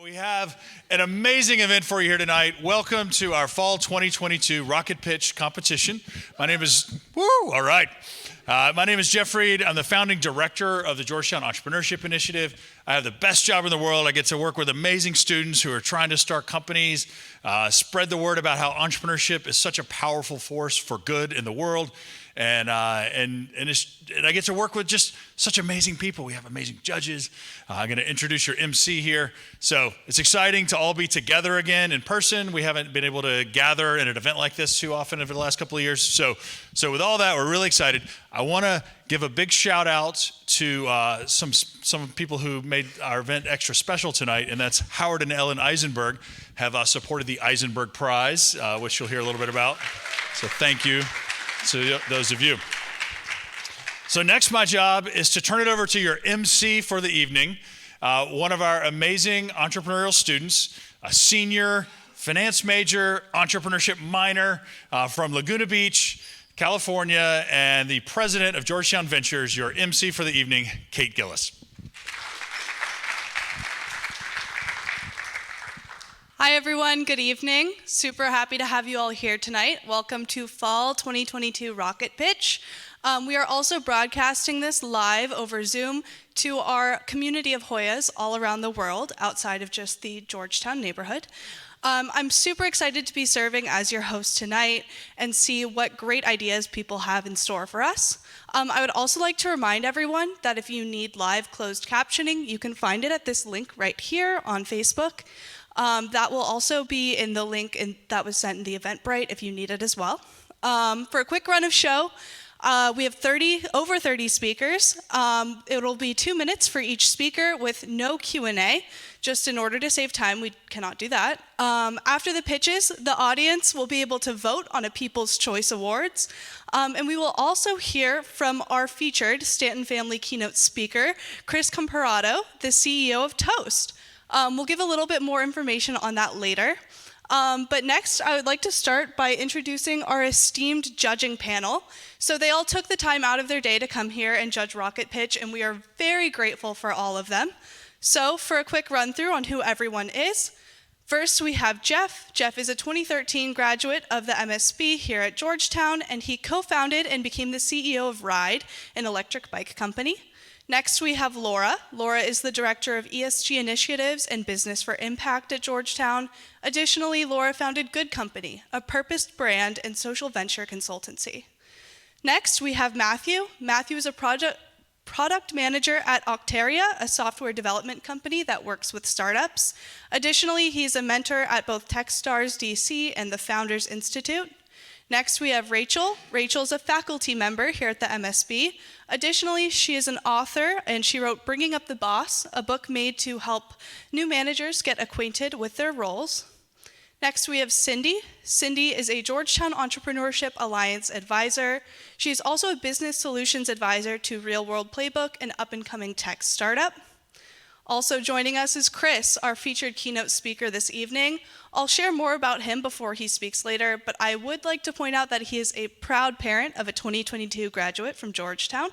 We have an amazing event for you here tonight. Welcome to our Fall 2022 Rocket Pitch Competition. My name is Jeff Reed. I'm the founding director of the Georgetown Entrepreneurship Initiative. I have the best job in the world. I get to work with amazing students who are trying to start companies, spread the word about how entrepreneurship is such a powerful force for good in the world. And I get to work with just such amazing people. We have amazing judges. I'm going to introduce your MC here. So it's exciting to all be together again in person. We haven't been able to gather in an event like this too often over the last couple of years. So with all that, we're really excited. I want to give a big shout out to some people who made our event extra special tonight, and that's Howard and Ellen Eisenberg have supported the Eisenberg Prize, which you'll hear a little bit about. So thank you to those of you. So next, my job is to turn it over to your MC for the evening, one of our amazing entrepreneurial students, a senior finance major, entrepreneurship minor from Laguna Beach, California, and the president of Georgetown Ventures, your MC for the evening, Kate Gillis. Hi everyone, good evening. Super happy to have you all here tonight. Welcome to Fall 2022 Rocket Pitch. We are also broadcasting this live over Zoom to our community of Hoyas all around the world, outside of just the Georgetown neighborhood. I'm super excited to be serving as your host tonight and see what great ideas people have in store for us. I would also like to remind everyone that if you need live closed captioning, you can find it at this link right here on Facebook. That will also be in the link that was sent in the Eventbrite if you need it as well. For a quick run of show, we have over 30 speakers. It'll be 2 minutes for each speaker with no Q&A. Just in order to save time, we cannot do that. After the pitches, the audience will be able to vote on a People's Choice Awards. And we will also hear from our featured Stanton Family keynote speaker, Chris Comparato, the CEO of Toast. We'll give a little bit more information on that later. But next, I would like to start by introducing our esteemed judging panel. So they all took the time out of their day to come here and judge Rocket Pitch, and we are very grateful for all of them. So for a quick run through on who everyone is, first we have Jeff. Jeff is a 2013 graduate of the MSB here at Georgetown, and he co-founded and became the CEO of Ride, an electric bike company. Next, we have Laura. Laura is the Director of ESG Initiatives and Business for Impact at Georgetown. Additionally, Laura founded Good Company, a purposed brand and social venture consultancy. Next, we have Matthew. Matthew is a product manager at Octaria, a software development company that works with startups. Additionally, he's a mentor at both Techstars DC and the Founders Institute. Next, we have Rachel. Rachel's a faculty member here at the MSB. Additionally, she is an author, and she wrote Bringing Up the Boss, a book made to help new managers get acquainted with their roles. Next, we have Cindy. Cindy is a Georgetown Entrepreneurship Alliance advisor. She's also a business solutions advisor to Real World Playbook, an up-and-coming tech startup. Also joining us is Chris, our featured keynote speaker this evening. I'll share more about him before he speaks later, but I would like to point out that he is a proud parent of a 2022 graduate from Georgetown.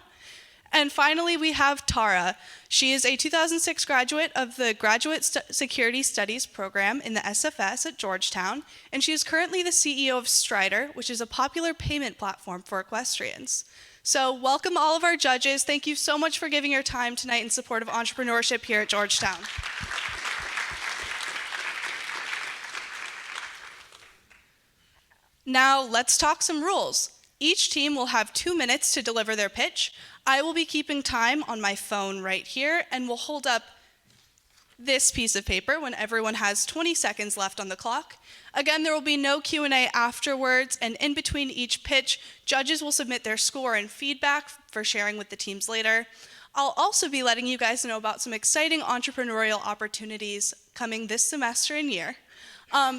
And finally, we have Tara. She is a 2006 graduate of the Graduate Security Studies program in the SFS at Georgetown, and she is currently the CEO of Strider, which is a popular payment platform for equestrians. So welcome all of our judges. Thank you so much for giving your time tonight in support of entrepreneurship here at Georgetown. Now let's talk some rules. Each team will have 2 minutes to deliver their pitch. I will be keeping time on my phone right here, and we'll hold up this piece of paper when everyone has 20 seconds left on the clock. Again, there will be no Q&A afterwards, and in between each pitch, judges will submit their score and feedback for sharing with the teams later. I'll also be letting you guys know about some exciting entrepreneurial opportunities coming this semester and year.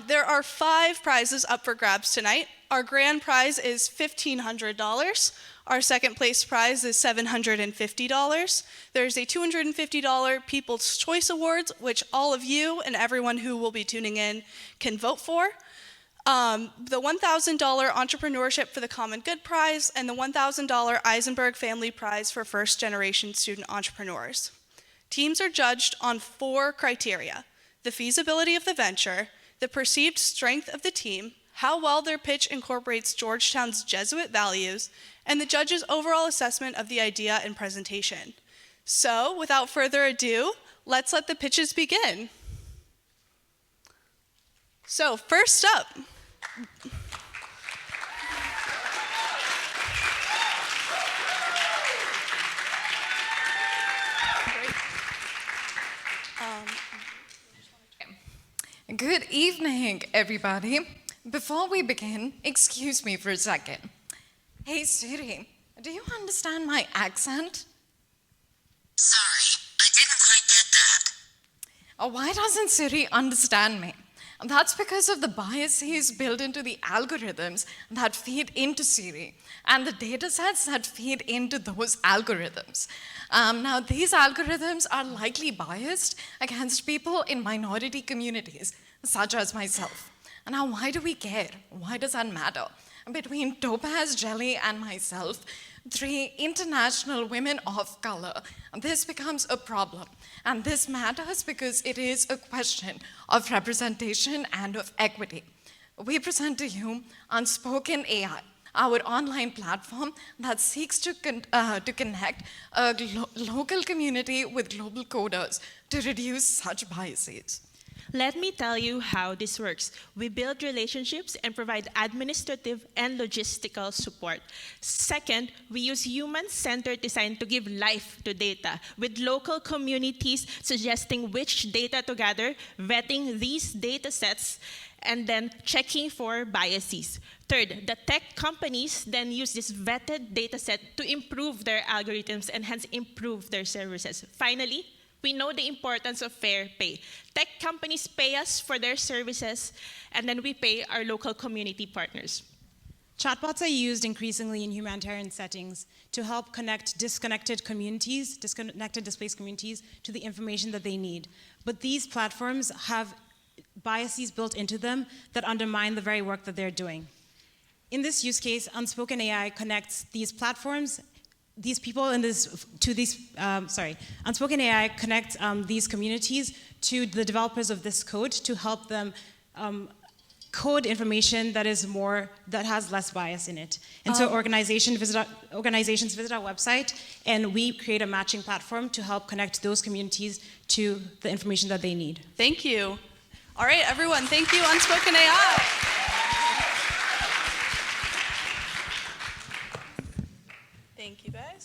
There are 5 prizes up for grabs tonight. Our grand prize is $1,500. Our second place prize is $750. There's a $250 People's Choice Awards, which all of you and everyone who will be tuning in can vote for. The $1,000 Entrepreneurship for the Common Good Prize, and the $1,000 Eisenberg Family Prize for first-generation student entrepreneurs. Teams are judged on 4 criteria. the feasibility of the venture, the perceived strength of the team, how well their pitch incorporates Georgetown's Jesuit values, and the judge's overall assessment of the idea and presentation. So, without further ado, let's let the pitches begin. So, first up. Good evening, everybody. Before we begin, excuse me for a second. Hey, Siri, do you understand my accent? Sorry, I didn't quite get that. Why doesn't Siri understand me? That's because of the biases built into the algorithms that feed into Siri and the data sets that feed into those algorithms. Now, these algorithms are likely biased against people in minority communities, such as myself. Now, why do we care? Why does that matter? Between Topaz Jelly and myself, 3 international women of color, this becomes a problem. And this matters because it is a question of representation and of equity. We present to you Unspoken AI, our online platform that seeks to connect a local community with global coders to reduce such biases. Let me tell you how this works. We build relationships and provide administrative and logistical support. Second, we use human-centered design to give life to data, with local communities suggesting which data to gather, vetting these data sets, and then checking for biases. Third, the tech companies then use this vetted data set to improve their algorithms and hence improve their services. Finally, we know the importance of fair pay. Tech companies pay us for their services, and then we pay our local community partners. Chatbots are used increasingly in humanitarian settings to help connect disconnected displaced communities to the information that they need. But these platforms have biases built into them that undermine the very work that they're doing. In this use case, Unspoken AI connects these platforms, these people in this, to these, Unspoken AI connects these communities to the developers of this code to help them code information that has less bias in it. And so organizations visit our website, and we create a matching platform to help connect those communities to the information that they need. Thank you. All right, everyone, thank you, Unspoken AI. Thank you, guys.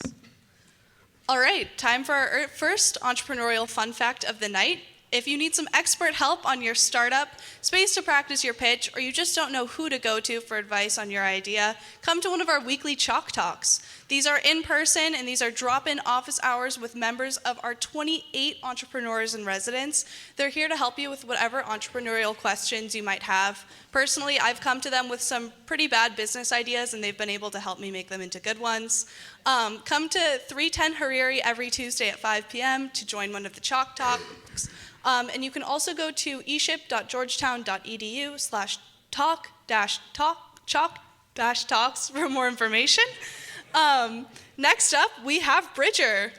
All right, time for our first entrepreneurial fun fact of the night. If you need some expert help on your startup, space to practice your pitch, or you just don't know who to go to for advice on your idea, come to one of our weekly Chalk Talks. These are in person, and these are drop-in office hours with members of our 28 entrepreneurs and residents. They're here to help you with whatever entrepreneurial questions you might have. Personally, I've come to them with some pretty bad business ideas, and they've been able to help me make them into good ones. Come to 310 Hariri every Tuesday at 5 p.m. to join one of the Chalk Talks. And you can also go to eship.georgetown.edu/talk-talks for more information. Next up, we have Bridger.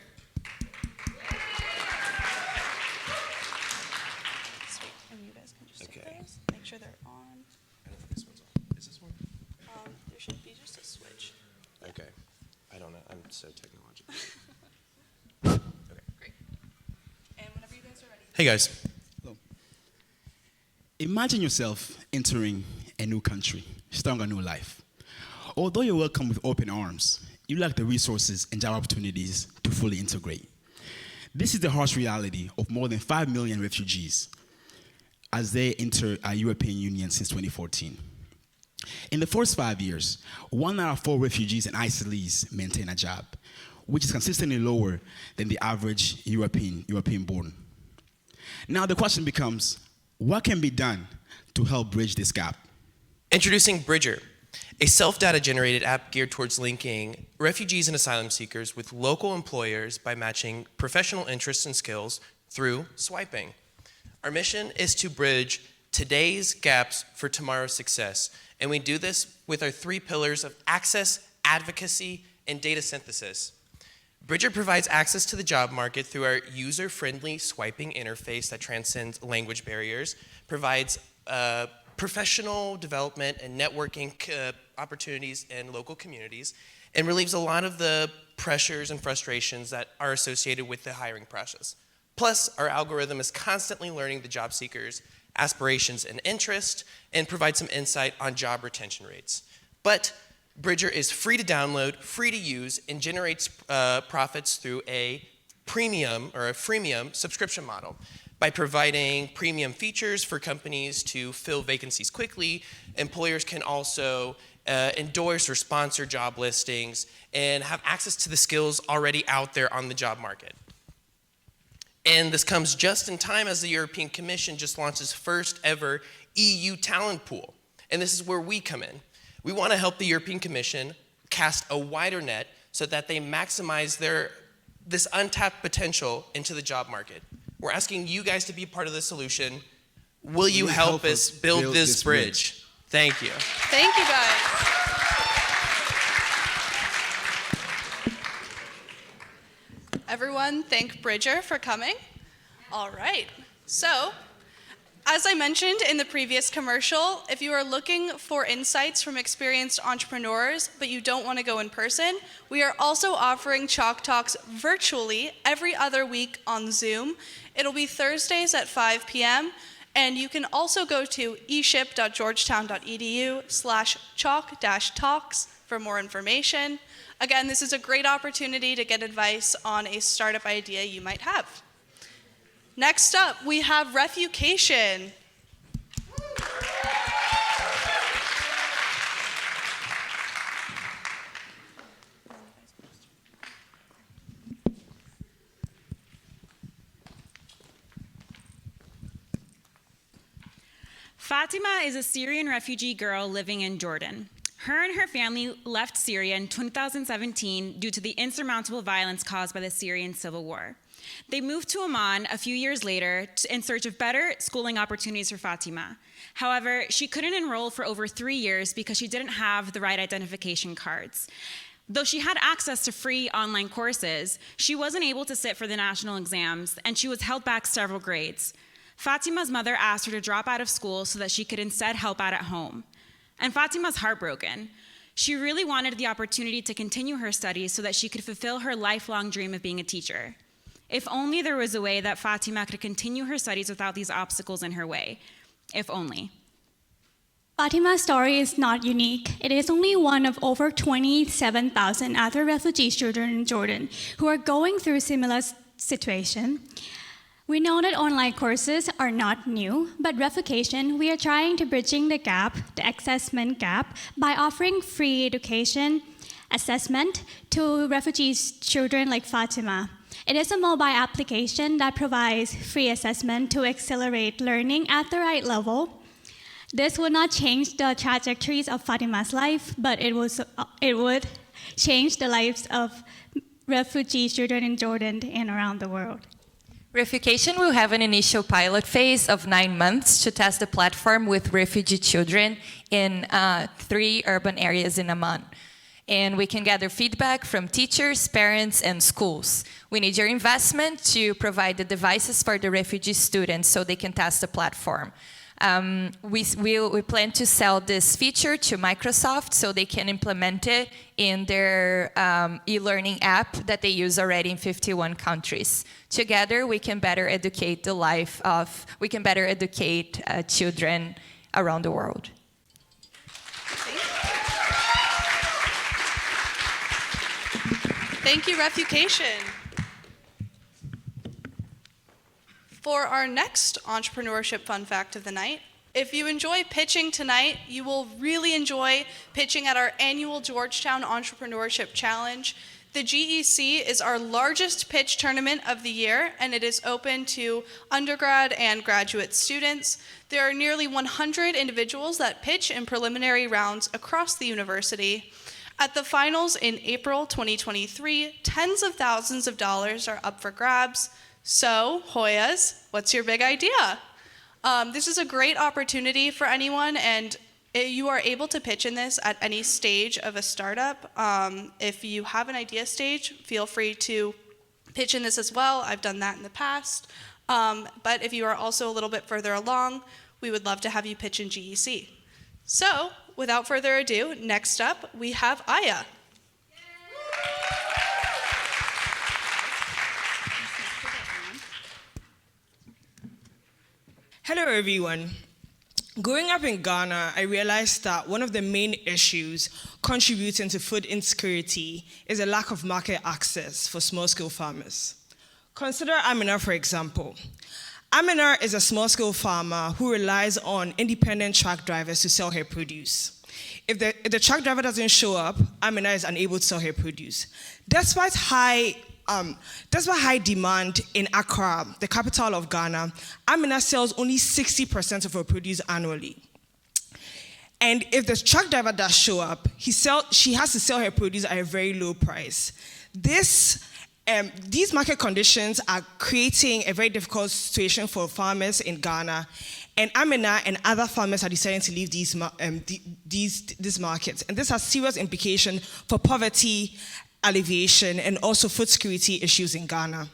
Sweet. And you guys can just take those, make sure they're on. I don't think this one's on. Is this one? There should be just a switch. Okay. I don't know. I'm so technological. Hey guys. Hello. Imagine yourself entering a new country, starting a new life. Although you're welcome with open arms, you lack the resources and job opportunities to fully integrate. This is the harsh reality of more than 5 million refugees as they enter our European Union since 2014. In the first 5 years, 1 out of 4 refugees and ISLEs maintain a job, which is consistently lower than the average European-born. Now the question becomes, what can be done to help bridge this gap? Introducing Bridger, a self-data generated app geared towards linking refugees and asylum seekers with local employers by matching professional interests and skills through swiping. Our mission is to bridge today's gaps for tomorrow's success, and we do this with our 3 pillars of access, advocacy, and data synthesis. Bridger provides access to the job market through our user-friendly swiping interface that transcends language barriers, provides professional development and networking opportunities in local communities, and relieves a lot of the pressures and frustrations that are associated with the hiring process. Plus, our algorithm is constantly learning the job seekers' aspirations and interest, and provides some insight on job retention rates. But Bridger is free to download, free to use, and generates profits through a premium or a freemium subscription model. By providing premium features for companies to fill vacancies quickly, employers can also endorse or sponsor job listings and have access to the skills already out there on the job market. And this comes just in time as the European Commission just launched its first ever EU talent pool. And this is where we come in. We want to help the European Commission cast a wider net so that they maximize this untapped potential into the job market. We're asking you guys to be part of the solution. Will you help us build this bridge? Thank you. Thank you, guys. Everyone, thank Bridger for coming. All right. So, as I mentioned in the previous commercial, if you are looking for insights from experienced entrepreneurs, but you don't want to go in person, we are also offering Chalk Talks virtually every other week on Zoom. It'll be Thursdays at 5 p.m., and you can also go to eship.georgetown.edu/chalk-talks for more information. Again, this is a great opportunity to get advice on a startup idea you might have. Next up, we have refutation. Fatima is a Syrian refugee girl living in Jordan. Her and her family left Syria in 2017 due to the insurmountable violence caused by the Syrian civil war. They moved to Oman a few years later in search of better schooling opportunities for Fatima. However, she couldn't enroll for over 3 years because she didn't have the right identification cards. Though she had access to free online courses, she wasn't able to sit for the national exams, and she was held back several grades. Fatima's mother asked her to drop out of school so that she could instead help out at home. And Fatima's heartbroken. She really wanted the opportunity to continue her studies so that she could fulfill her lifelong dream of being a teacher. If only there was a way that Fatima could continue her studies without these obstacles in her way. If only. Fatima's story is not unique. It is only one of over 27,000 other refugee children in Jordan who are going through a similar situation. We know that online courses are not new, but revocation, we are trying to bridging the gap, the assessment gap, by offering free education assessment to refugee children like Fatima. It is a mobile application that provides free assessment to accelerate learning at the right level. This would not change the trajectories of Fatima's life, but it would change the lives of refugee children in Jordan and around the world. Refucation will have an initial pilot phase of 9 months to test the platform with refugee children in 3 urban areas in Amman. And we can gather feedback from teachers, parents, and schools. We need your investment to provide the devices for the refugee students so they can test the platform. We plan to sell this feature to Microsoft so they can implement it in their e-learning app that they use already in 51 countries. Together, we can better educate children around the world. Thank you, Refucation. For our next entrepreneurship fun fact of the night, if you enjoy pitching tonight, you will really enjoy pitching at our annual Georgetown Entrepreneurship Challenge. The GEC is our largest pitch tournament of the year, and it is open to undergrad and graduate students. There are nearly 100 individuals that pitch in preliminary rounds across the university. At the finals in April 2023, tens of thousands of dollars are up for grabs. So, Hoyas, what's your big idea? This is a great opportunity for anyone, and You are able to pitch in this at any stage of a startup. If you have an idea stage, feel free to pitch in this as well. I've done that in the past. But if you are also a little bit further along, we would love to have you pitch in GEC. So, without further ado, next up we have Aya. Hello, everyone. Growing up in Ghana, I realized that one of the main issues contributing to food insecurity is a lack of market access for small-scale farmers. Consider Amina, for example. Amina is a small-scale farmer who relies on independent truck drivers to sell her produce. If the truck driver doesn't show up, Amina is unable to sell her produce. Despite high demand in Accra, the capital of Ghana, Amina sells only 60% of her produce annually. And if the truck driver does show up, she has to sell her produce at a very low price. These market conditions are creating a very difficult situation for farmers in Ghana, and Amina and other farmers are deciding to leave these markets. And this has serious implications for poverty alleviation and also food security issues in Ghana.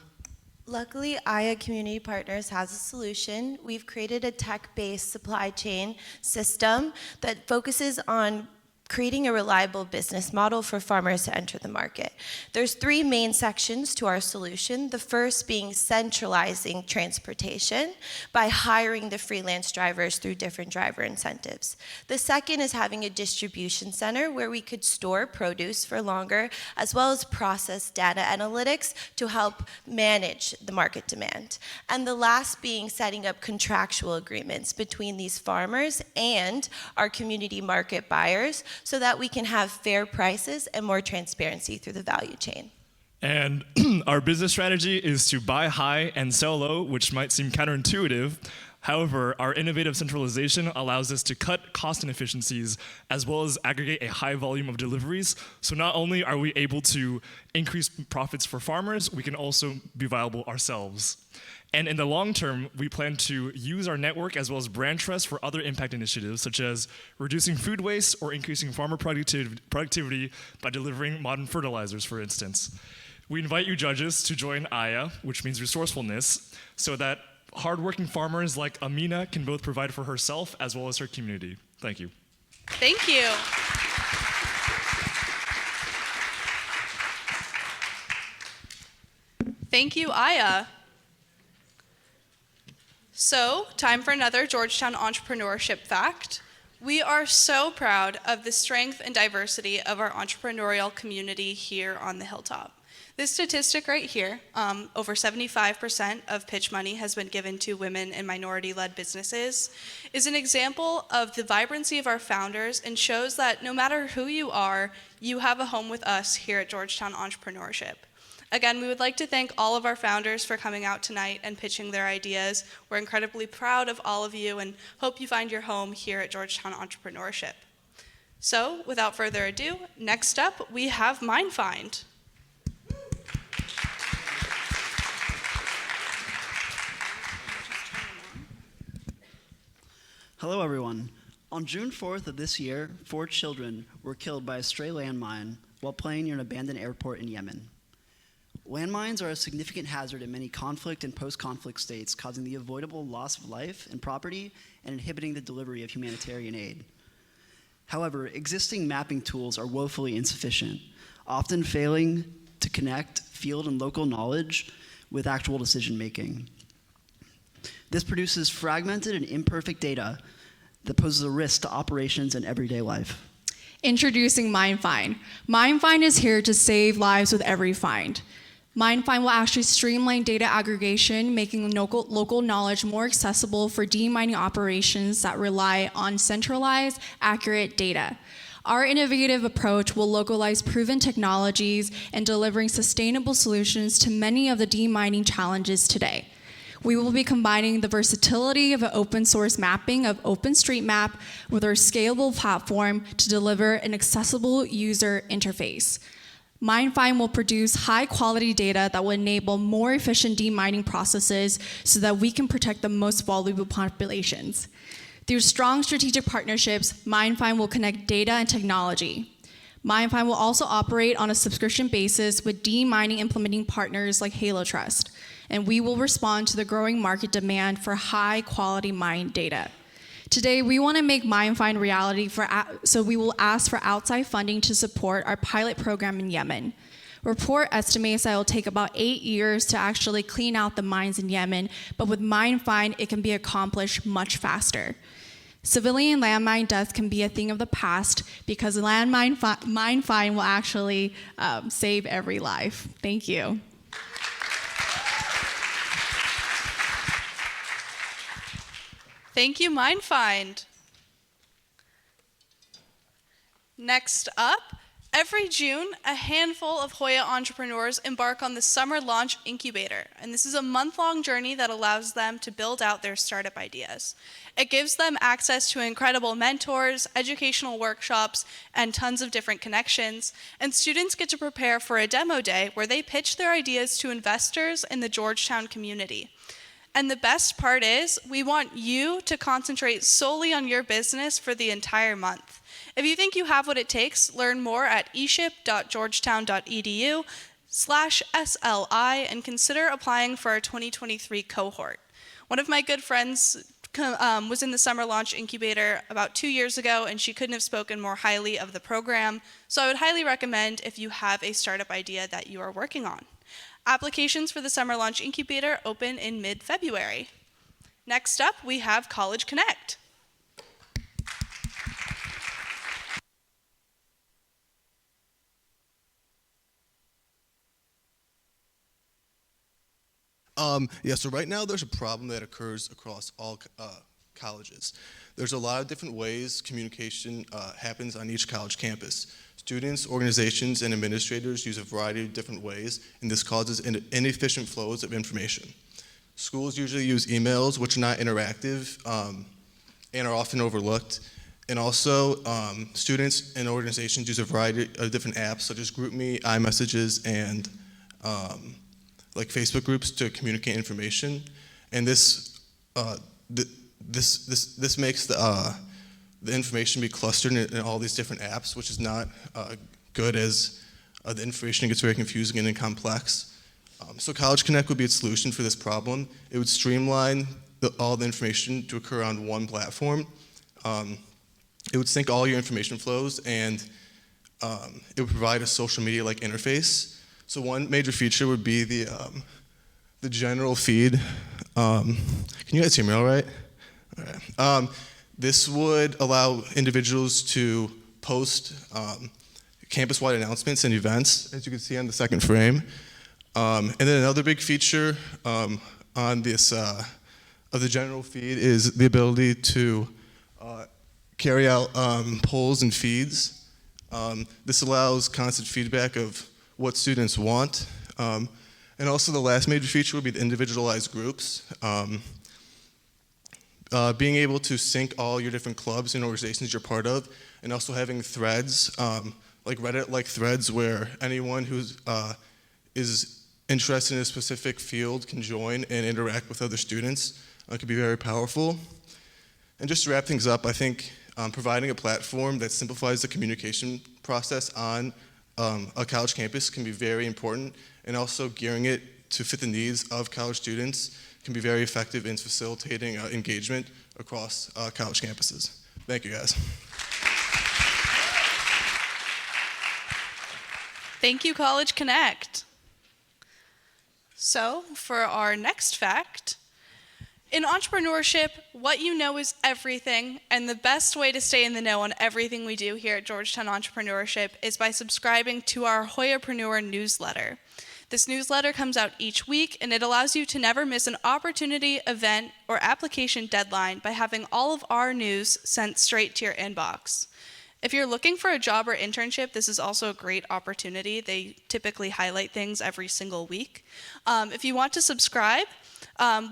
Luckily, Aya Community Partners has a solution. We've created a tech-based supply chain system that focuses on creating a reliable business model for farmers to enter the market. There's 3 main sections to our solution. The first being centralizing transportation by hiring the freelance drivers through different driver incentives. The second is having a distribution center where we could store produce for longer, as well as process data analytics to help manage the market demand. And the last being setting up contractual agreements between these farmers and our community market buyers, so that we can have fair prices and more transparency through the value chain. And our business strategy is to buy high and sell low, which might seem counterintuitive. However, our innovative centralization allows us to cut cost inefficiencies as well as aggregate a high volume of deliveries. So not only are we able to increase profits for farmers, we can also be viable ourselves. And in the long term, we plan to use our network as well as brand trust for other impact initiatives, such as reducing food waste or increasing farmer productivity by delivering modern fertilizers, for instance. We invite you judges to join Aya, which means resourcefulness, so that hardworking farmers like Amina can both provide for herself as well as her community. Thank you. Thank you. Thank you, Aya. So, time for another Georgetown entrepreneurship fact. We are so proud of the strength and diversity of our entrepreneurial community here on the Hilltop. This statistic right here, over 75% of pitch money has been given to women and minority-led businesses, is an example of the vibrancy of our founders and shows that no matter who you are, you have a home with us here at Georgetown Entrepreneurship. Again, we would like to thank all of our founders for coming out tonight and pitching their ideas. We're incredibly proud of all of you and hope you find your home here at Georgetown Entrepreneurship. So, without further ado, next up we have MindFind. Hello, everyone. On June 4th of this year, 4 children were killed by a stray landmine while playing near an abandoned airport in Yemen. Landmines are a significant hazard in many conflict and post-conflict states, causing the avoidable loss of life and property and inhibiting the delivery of humanitarian aid. However, existing mapping tools are woefully insufficient, often failing to connect field and local knowledge with actual decision-making. This produces fragmented and imperfect data that poses a risk to operations and everyday life. Introducing MindFind. MindFind is here to save lives with every find. MindFind will actually streamline data aggregation, making local knowledge more accessible for demining operations that rely on centralized, accurate data. Our innovative approach will localize proven technologies and delivering sustainable solutions to many of the demining challenges today. We will be combining the versatility of an open source mapping of OpenStreetMap with our scalable platform to deliver an accessible user interface. MindFind will produce high quality data that will enable more efficient demining processes so that we can protect the most vulnerable populations. Through strong strategic partnerships, MindFind will connect data and technology. MindFind will also operate on a subscription basis with demining implementing partners like Halo Trust, and we will respond to the growing market demand for high-quality mine data. Today, we want to make MindFind reality, so we will ask for outside funding to support our pilot program in Yemen. Report estimates that it will take about 8 years to actually clean out the mines in Yemen, but with MindFind, it can be accomplished much faster. Civilian landmine deaths can be a thing of the past because MindFind will actually save every life. Thank you. Thank you, MindFind. Next up, every June, a handful of Hoya entrepreneurs embark on the Summer Launch Incubator, and this is a month-long journey that allows them to build out their startup ideas. It gives them access to incredible mentors, educational workshops, and tons of different connections, and students get to prepare for a demo day where they pitch their ideas to investors in the Georgetown community. And the best part is, we want you to concentrate solely on your business for the entire month. If you think you have what it takes, learn more at eship.georgetown.edu/SLI and consider applying for our 2023 cohort. One of my good friends was in the Summer Launch Incubator about 2 years ago, and she couldn't have spoken more highly of the program. So I would highly recommend if you have a startup idea that you are working on. Applications for the Summer Launch Incubator open in mid-February. Next up, we have College Connect. So right now there's a problem that occurs across all colleges. There's a lot of different ways communication happens on each college campus. Students, organizations, and administrators use a variety of different ways, and this causes inefficient flows of information. Schools usually use emails, which are not interactive and are often overlooked. And also, students and organizations use a variety of different apps, such as GroupMe, iMessages, and like Facebook groups to communicate information, and this makes the information be clustered in all these different apps, which is not good, as the information gets very confusing and complex. So College Connect would be a solution for this problem. It would streamline all the information to occur on one platform. It would sync all your information flows, and it would provide a social media-like interface. So one major feature would be the general feed. Can you guys hear me all right? All right. This would allow individuals to post campus-wide announcements and events, as you can see on the second frame. And then another big feature on this of the general feed is the ability to carry out polls and feeds. This allows constant feedback of what students want. And also the last major feature would be the individualized groups. Being able to sync all your different clubs and organizations you're part of, and also having threads, like Reddit-like threads where anyone who is interested in a specific field can join and interact with other students could be very powerful. And just to wrap things up, I think providing a platform that simplifies the communication process on a college campus can be very important, and also gearing it to fit the needs of college students can be very effective in facilitating engagement across college campuses. Thank you, guys. Thank you, College Connect. So, for our next fact, in entrepreneurship, what you know is everything, and the best way to stay in the know on everything we do here at Georgetown Entrepreneurship is by subscribing to our Hoyapreneur newsletter. This newsletter comes out each week, and it allows you to never miss an opportunity, event, or application deadline by having all of our news sent straight to your inbox. If you're looking for a job or internship, this is also a great opportunity. They typically highlight things every single week. If you want to subscribe,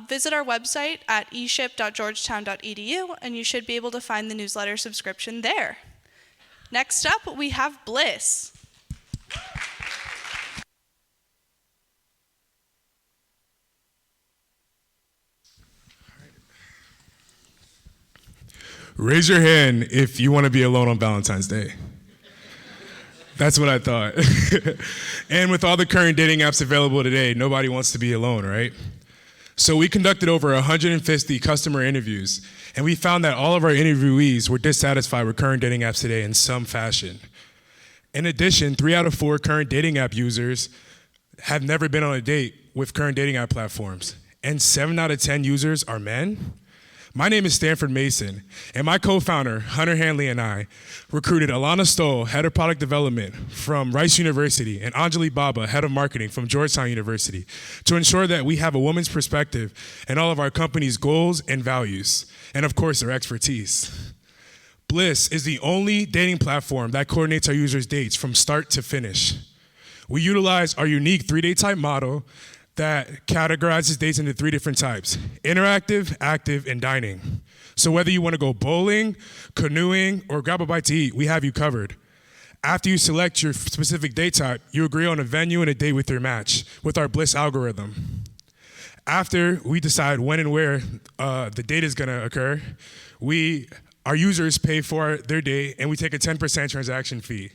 visit our website at eship.georgetown.edu, and you should be able to find the newsletter subscription there. Next up, we have Bliss. Raise your hand if you want to be alone on Valentine's Day. That's what I thought. And with all the current dating apps available today, nobody wants to be alone, right? So we conducted over 150 customer interviews, and we found that all of our interviewees were dissatisfied with current dating apps today in some fashion. In addition, 3 out of 4 current dating app users have never been on a date with current dating app platforms, and 7 out of 10 users are men. My name is Stanford Mason, and my co-founder, Hunter Hanley, and I recruited Alana Stoll, head of product development from Rice University, and Anjali Baba, head of marketing from Georgetown University, to ensure that we have a woman's perspective in all of our company's goals and values, and of course, their expertise. Bliss is the only dating platform that coordinates our users' dates from start to finish. We utilize our unique 3-day type model that categorizes dates into 3 different types: interactive, active, and dining. So whether you want to go bowling, canoeing, or grab a bite to eat, we have you covered. After you select your specific date type, you agree on a venue and a date with your match with our Bliss algorithm. After we decide when and where the date is going to occur, our users pay for their date, and we take a 10% transaction fee,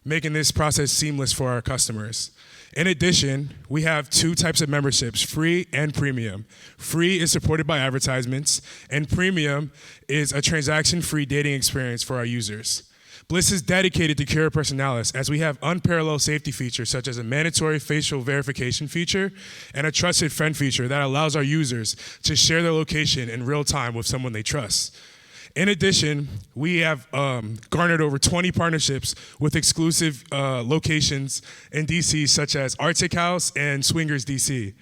making this process seamless for our customers. In addition, we have 2 types of memberships, free and premium. Free is supported by advertisements, and premium is a transaction-free dating experience for our users. Bliss is dedicated to Cura Personalis, as we have unparalleled safety features such as a mandatory facial verification feature and a trusted friend feature that allows our users to share their location in real time with someone they trust. In addition, we have garnered over 20 partnerships with exclusive locations in DC, such as Arctic House and Swingers DC.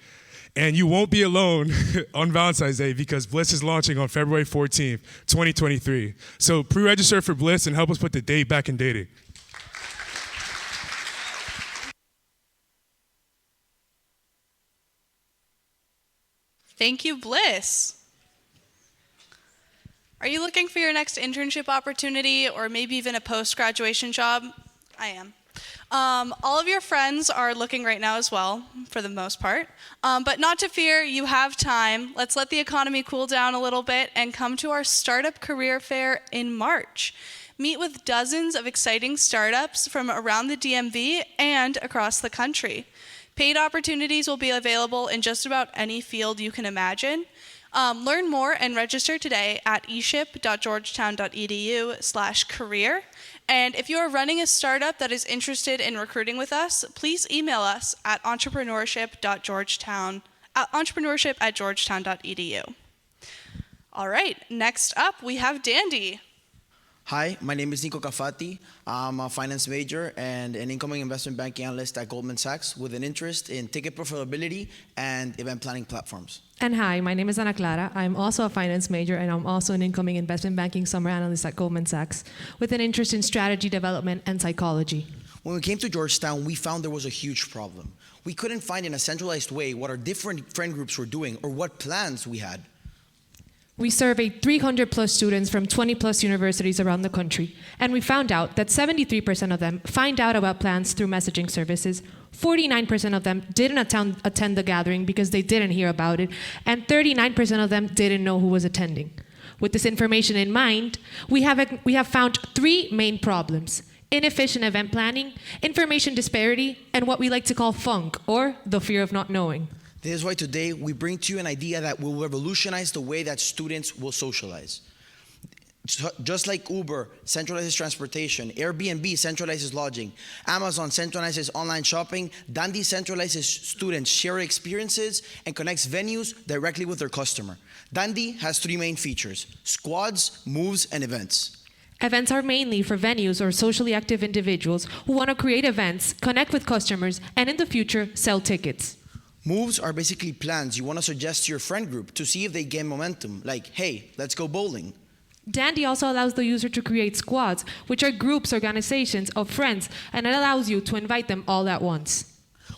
And you won't be alone on Valentine's Day, because Bliss is launching on February 14th, 2023. So pre-register for Bliss and help us put the date back in dating. Thank you, Bliss. Are you looking for your next internship opportunity or maybe even a post-graduation job? I am. All of your friends are looking right now as well, for the most part. But not to fear, you have time. Let's let the economy cool down a little bit and come to our Startup Career Fair in March. Meet with dozens of exciting startups from around the DMV and across the country. Paid opportunities will be available in just about any field you can imagine. Learn more and register today at eship.georgetown.edu/career. And if you are running a startup that is interested in recruiting with us, please email us at entrepreneurship@georgetown.edu. All right, next up we have Dandy. Hi, my name is Nico Cafati. I'm a finance major and an incoming investment banking analyst at Goldman Sachs with an interest in ticket profitability and event planning platforms. And hi, my name is Ana Clara. I'm also a finance major, and I'm also an incoming investment banking summer analyst at Goldman Sachs with an interest in strategy development and psychology. When we came to Georgetown, we found there was a huge problem. We couldn't find in a centralized way what our different friend groups were doing or what plans we had. We surveyed 300 plus students from 20 plus universities around the country, and we found out that 73% of them find out about plans through messaging services, 49% of them didn't attend the gathering because they didn't hear about it, and 39% of them didn't know who was attending. With this information in mind, we have found 3 main problems: inefficient event planning, information disparity, and what we like to call funk, or the fear of not knowing. This is why today we bring to you an idea that will revolutionize the way that students will socialize. Just like Uber centralizes transportation, Airbnb centralizes lodging, Amazon centralizes online shopping, Dandy centralizes students' shared experiences and connects venues directly with their customer. Dandy has 3 main features: squads, moves, and events. Events are mainly for venues or socially active individuals who want to create events, connect with customers, and in the future, sell tickets. Moves are basically plans you want to suggest to your friend group to see if they gain momentum, like, hey, let's go bowling. Dandy also allows the user to create squads, which are groups, organizations of friends, and it allows you to invite them all at once.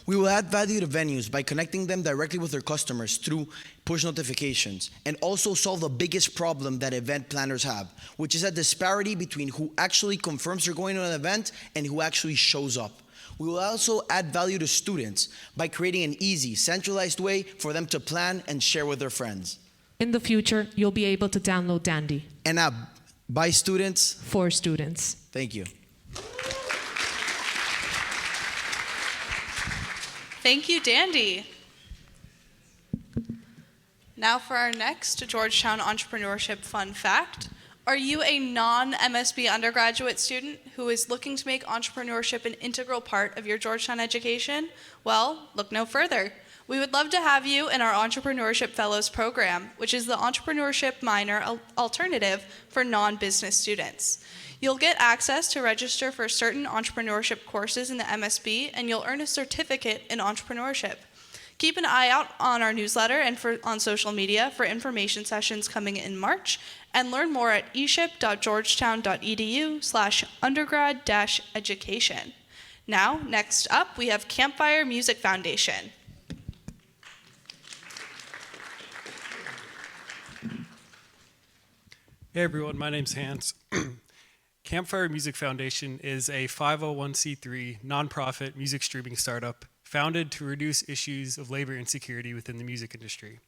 We will add value to venues by connecting them directly with their customers through push notifications, and also solve the biggest problem that event planners have, which is a disparity between who actually confirms they're going to an event and who actually shows up. We will also add value to students by creating an easy, centralized way for them to plan and share with their friends. In the future, you'll be able to download Dandy. An app By students. For students. Thank you. Thank you, Dandy. Now for our next Georgetown Entrepreneurship Fun Fact. Are you a non-MSB undergraduate student who is looking to make entrepreneurship an integral part of your Georgetown education? Well, look no further. We would love to have you in our Entrepreneurship Fellows program, which is the entrepreneurship minor alternative for non-business students. You'll get access to register for certain entrepreneurship courses in the MSB, and you'll earn a certificate in entrepreneurship. Keep an eye out on our newsletter and on social media for information sessions coming in March, and learn more at eship.georgetown.edu/undergrad-education. Now, next up, we have Campfire Music Foundation. Hey everyone, my name's Hans. Campfire Music Foundation is a 501c3 nonprofit music streaming startup founded to reduce issues of labor insecurity within the music industry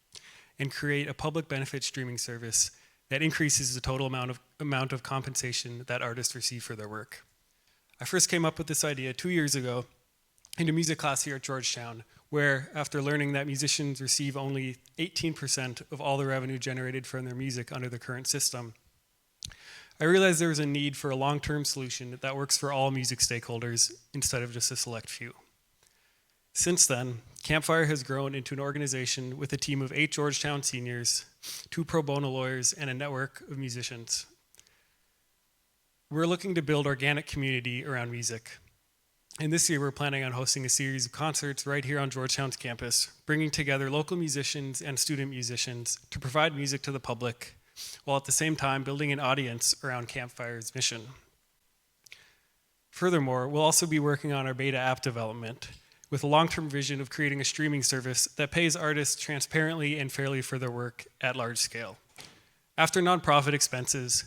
and create a public benefit streaming service that increases the total amount of compensation that artists receive for their work. I first came up with this idea 2 years ago in a music class here at Georgetown, where after learning that musicians receive only 18% of all the revenue generated from their music under the current system, I realized there was a need for a long-term solution that works for all music stakeholders instead of just a select few. Since then, Campfire has grown into an organization with a team of 8 Georgetown seniors, 2 pro bono lawyers, and a network of musicians. We're looking to build organic community around music. And this year, we're planning on hosting a series of concerts right here on Georgetown's campus, bringing together local musicians and student musicians to provide music to the public, while at the same time building an audience around Campfire's mission. Furthermore, we'll also be working on our beta app development, with a long-term vision of creating a streaming service that pays artists transparently and fairly for their work at large scale. After nonprofit expenses,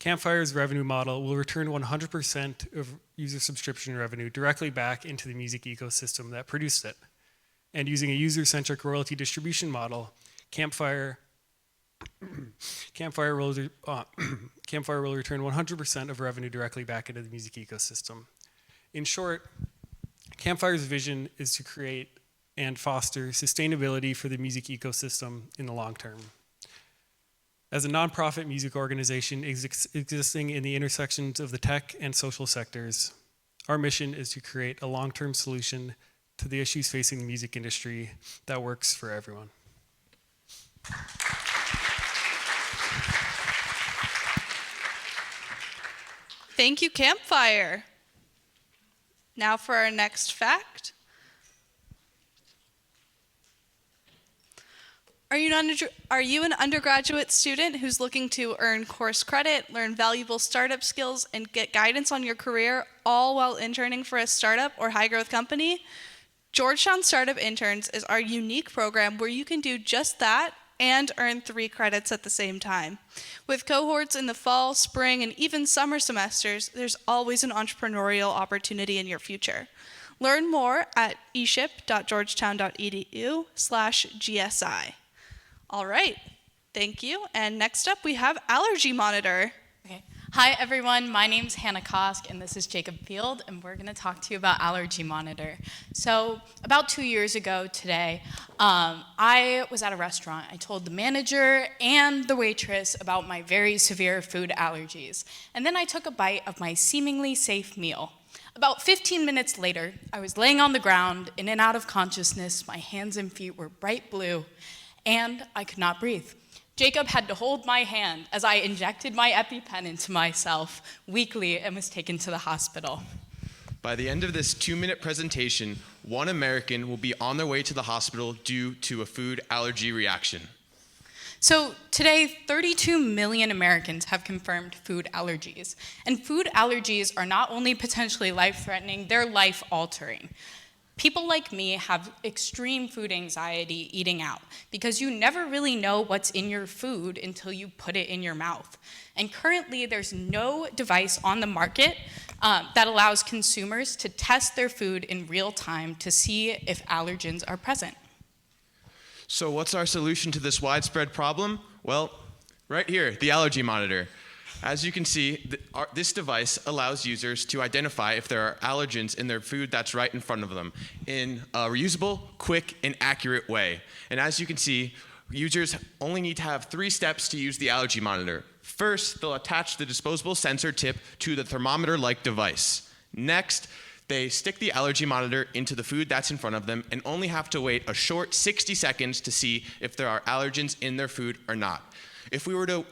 Campfire's revenue model will return 100% of user subscription revenue directly back into the music ecosystem that produced it. And using a user-centric royalty distribution model, Campfire will return 100% of revenue directly back into the music ecosystem. In short, Campfire's vision is to create and foster sustainability for the music ecosystem in the long term. As a nonprofit music organization existing in the intersections of the tech and social sectors, our mission is to create a long-term solution to the issues facing the music industry that works for everyone. Thank you, Campfire. Now for our next fact. Are you an undergraduate student who's looking to earn course credit, learn valuable startup skills, and get guidance on your career, all while interning for a startup or high-growth company? Georgetown Startup Interns is our unique program where you can do just that and earn 3 credits at the same time. With cohorts in the fall, spring, and even summer semesters, there's always an entrepreneurial opportunity in your future. Learn more at eship.georgetown.edu/GSI. All right, thank you. And next up, we have Allergy Monitor. Okay. Hi, everyone. My name's Hannah Kosk, and this is Jacob Field, and we're going to talk to you about Allergy Monitor. So about 2 years ago today, I was at a restaurant. I told the manager and the waitress about my very severe food allergies. And then I took a bite of my seemingly safe meal. About 15 minutes later, I was laying on the ground, in and out of consciousness. My hands and feet were bright blue, and I could not breathe. Jacob had to hold my hand as I injected my EpiPen into myself weakly and was taken to the hospital. By the end of this 2-minute presentation, 1 American will be on their way to the hospital due to a food allergy reaction. So today, 32 million Americans have confirmed food allergies. And food allergies are not only potentially life-threatening, they're life-altering. People like me have extreme food anxiety eating out because you never really know what's in your food until you put it in your mouth. And currently, there's no device on the market that allows consumers to test their food in real time to see if allergens are present. So what's our solution to this widespread problem? Well, right here, the Allergy Monitor. As you can see, this device allows users to identify if there are allergens in their food that's right in front of them in a reusable, quick, and accurate way. And as you can see, users only need to have 3 steps to use the allergy monitor. First, they'll attach the disposable sensor tip to the thermometer-like device. Next, they stick the allergy monitor into the food that's in front of them and only have to wait a short 60 seconds to see if there are allergens in their food or not. If we were to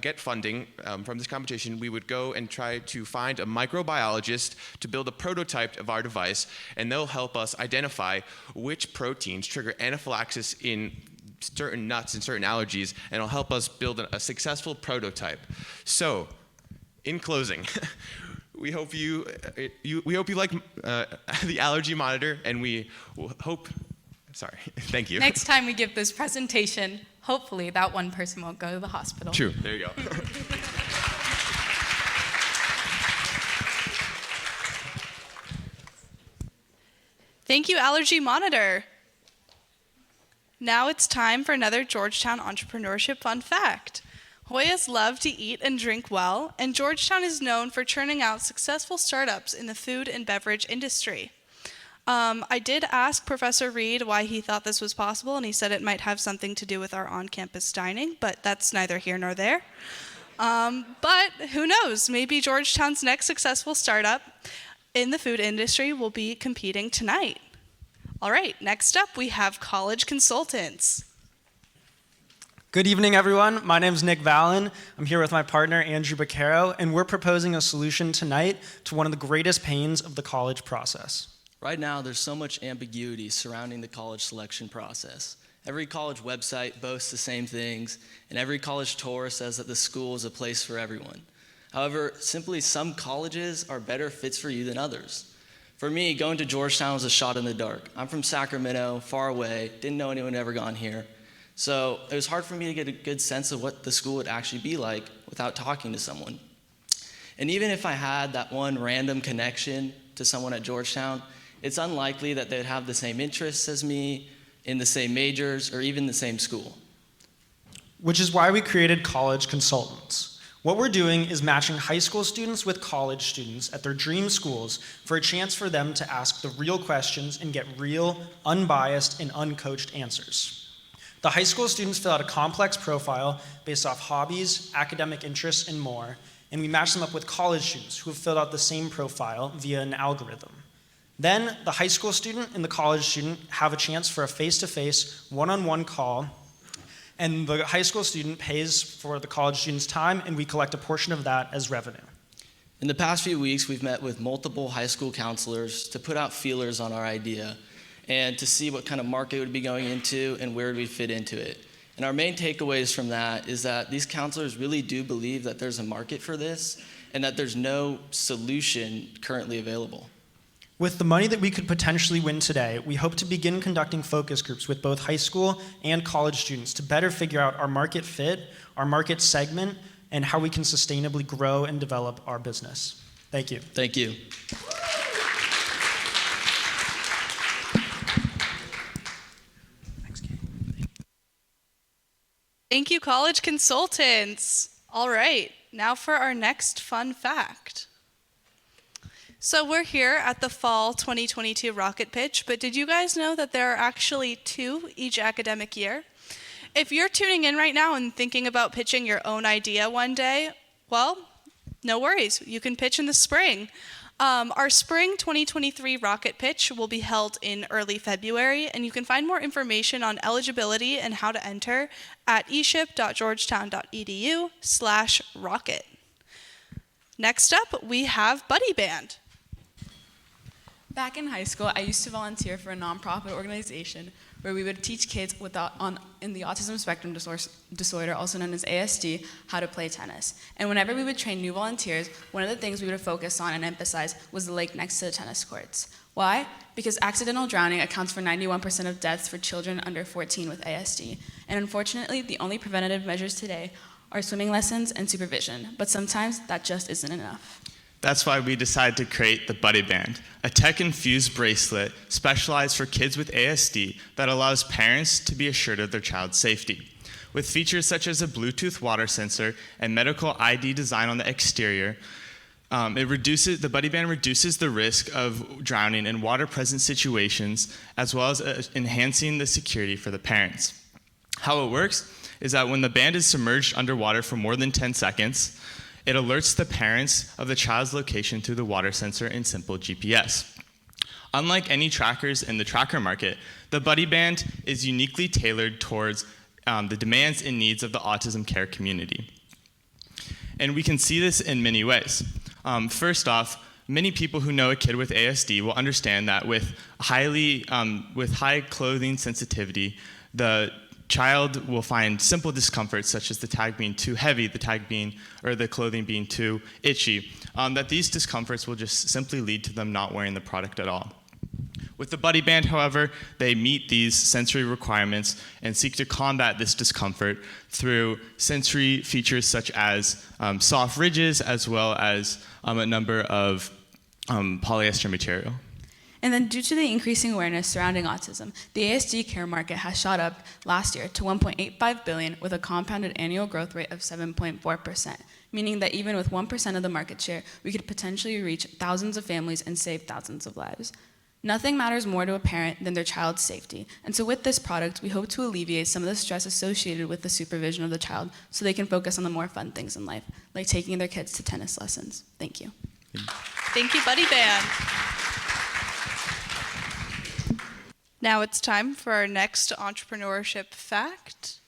get funding from this competition, we would go and try to find a microbiologist to build a prototype of our device, and they'll help us identify which proteins trigger anaphylaxis in certain nuts and certain allergies, and it'll help us build a successful prototype. So, in closing, we hope you like the allergy monitor, and we hope. Sorry, thank you. Next time we give this presentation, hopefully that one person won't go to the hospital. True. There you go. Thank you, Allergy Monitor. Now it's time for another Georgetown Entrepreneurship Fun Fact. Hoyas love to eat and drink well, and Georgetown is known for churning out successful startups in the food and beverage industry. I did ask Professor Reed why he thought this was possible, and he said it might have something to do with our on-campus dining, but that's neither here nor there. But who knows? Maybe Georgetown's next successful startup in the food industry will be competing tonight. All right, next up we have college consultants. Good evening, everyone. My name is Nick Vallon. I'm here with my partner, Andrew Baccaro, and we're proposing a solution tonight to one of the greatest pains of the college process. Right now, there's so much ambiguity surrounding the college selection process. Every college website boasts the same things, and every college tour says that the school is a place for everyone. However, simply some colleges are better fits for you than others. For me, going to Georgetown was a shot in the dark. I'm from Sacramento, far away, didn't know anyone had ever gone here. So it was hard for me to get a good sense of what the school would actually be like without talking to someone. And even if I had that one random connection to someone at Georgetown, it's unlikely that they'd have the same interests as me, in the same majors, or even the same school. Which is why we created college consultants. What we're doing is matching high school students with college students at their dream schools for a chance for them to ask the real questions and get real, unbiased, and uncoached answers. The high school students fill out a complex profile based off hobbies, academic interests, and more, and we match them up with college students who have filled out the same profile via an algorithm. Then, the high school student and the college student have a chance for a face-to-face, one-on-one call, and the high school student pays for the college student's time, and we collect a portion of that as revenue. In the past few weeks, we've met with multiple high school counselors to put out feelers on our idea and to see what kind of market we'd be going into and where we'd fit into it. And our main takeaways from that is that these counselors really do believe that there's a market for this and that there's no solution currently available. With the money that we could potentially win today, we hope to begin conducting focus groups with both high school and college students to better figure out our market fit, our market segment, and how we can sustainably grow and develop our business. Thank you. Thank you. Thank you, college consultants. All right, now for our next fun fact. So we're here at the Fall 2022 Rocket Pitch, but did you guys know that there are actually 2 each academic year? If you're tuning in right now and thinking about pitching your own idea one day, well, no worries, you can pitch in the spring. Our Spring 2023 Rocket Pitch will be held in early February, and you can find more information on eligibility and how to enter at eship.georgetown.edu/rocket. Next up, we have Buddy Band. Back in high school, I used to volunteer for a nonprofit organization where we would teach kids in the autism spectrum disorder, also known as ASD, how to play tennis. And whenever we would train new volunteers, one of the things we would focus on and emphasize was the lake next to the tennis courts. Why? Because accidental drowning accounts for 91% of deaths for children under 14 with ASD. And unfortunately, the only preventative measures today are swimming lessons and supervision, but sometimes that just isn't enough. That's why we decided to create the Buddy Band, a tech-infused bracelet specialized for kids with ASD that allows parents to be assured of their child's safety. With features such as a Bluetooth water sensor and medical ID design on the exterior, the Buddy Band reduces the risk of drowning in water-present situations, as well as enhancing the security for the parents. How it works is that when the band is submerged underwater for more than 10 seconds, it alerts the parents of the child's location through the water sensor and simple GPS. Unlike any trackers in the tracker market, the Buddy Band is uniquely tailored towards the demands and needs of the autism care community. And we can see this in many ways. First off, many people who know a kid with ASD will understand that with high clothing sensitivity, the child will find simple discomforts such as the tag being too heavy, the clothing being too itchy, that these discomforts will just simply lead to them not wearing the product at all. With the Buddy Band, however, they meet these sensory requirements and seek to combat this discomfort through sensory features such as soft ridges, as well as a number of polyester material. And then due to the increasing awareness surrounding autism, the ASD care market has shot up last year to $1.85 billion with a compounded annual growth rate of 7.4%, meaning that even with 1% of the market share, we could potentially reach thousands of families and save thousands of lives. Nothing matters more to a parent than their child's safety. And so with this product, we hope to alleviate some of the stress associated with the supervision of the child so they can focus on the more fun things in life, like taking their kids to tennis lessons. Thank you. Thank you, Buddy Band. Now it's time for our next entrepreneurship fact.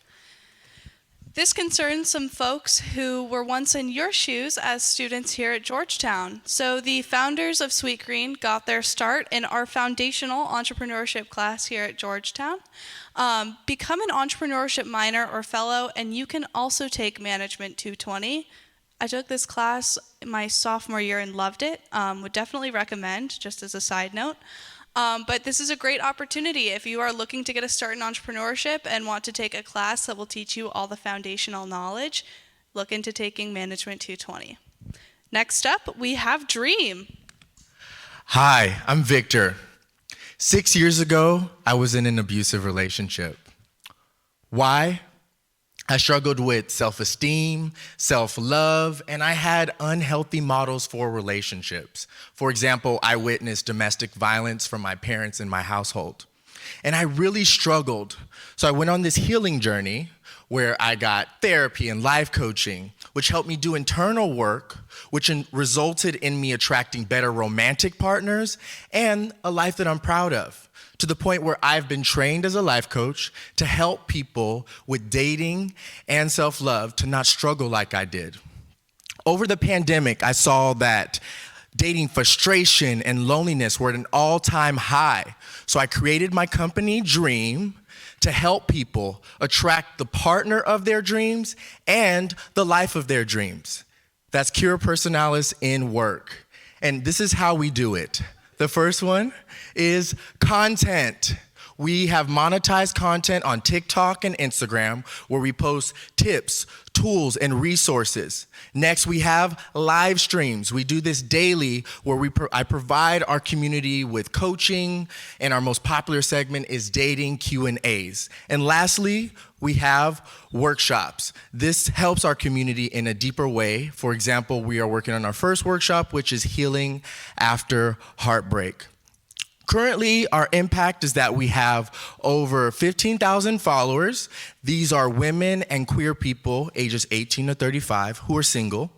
This concerns some folks who were once in your shoes as students here at Georgetown. So the founders of Sweetgreen got their start in our foundational entrepreneurship class here at Georgetown. Become an entrepreneurship minor or fellow, and you can also take Management 220. I took this class my sophomore year and loved it. Would definitely recommend, just as a side note. But this is a great opportunity if you are looking to get a start in entrepreneurship and want to take a class that will teach you all the foundational knowledge. Look into taking Management 220. Next up, we have Dream. Hi, I'm Victor. 6 years ago, I was in an abusive relationship. Why? I struggled with self-esteem, self-love, and I had unhealthy models for relationships. For example, I witnessed domestic violence from my parents in my household. And I really struggled. So I went on this healing journey where I got therapy and life coaching, which helped me do internal work, which resulted in me attracting better romantic partners and a life that I'm proud of, to the point where I've been trained as a life coach to help people with dating and self-love to not struggle like I did. Over the pandemic, I saw that dating frustration and loneliness were at an all-time high. So I created my company, Dream, to help people attract the partner of their dreams and the life of their dreams. That's Cura Personalis in work. And this is how we do it. The first one is content. We have monetized content on TikTok and Instagram where we post tips, tools, and resources. Next, we have live streams. We do this daily where I provide our community with coaching, and our most popular segment is dating Q&As. And lastly, we have workshops. This helps our community in a deeper way. For example, we are working on our first workshop, which is healing after heartbreak. Currently, our impact is that we have over 15,000 followers. These are women and queer people ages 18 to 35 who are single.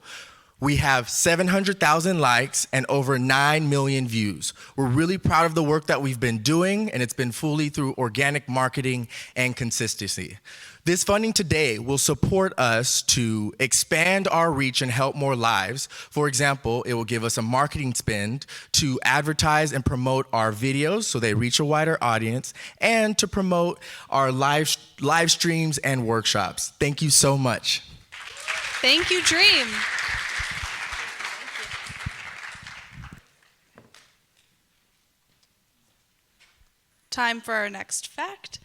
We have 700,000 likes and over 9 million views. We're really proud of the work that we've been doing, and it's been fully through organic marketing and consistency. This funding today will support us to expand our reach and help more lives. For example, it will give us a marketing spend to advertise and promote our videos so they reach a wider audience, and to promote our live streams and workshops. Thank you so much. Thank you, Dream. Time for our next fact.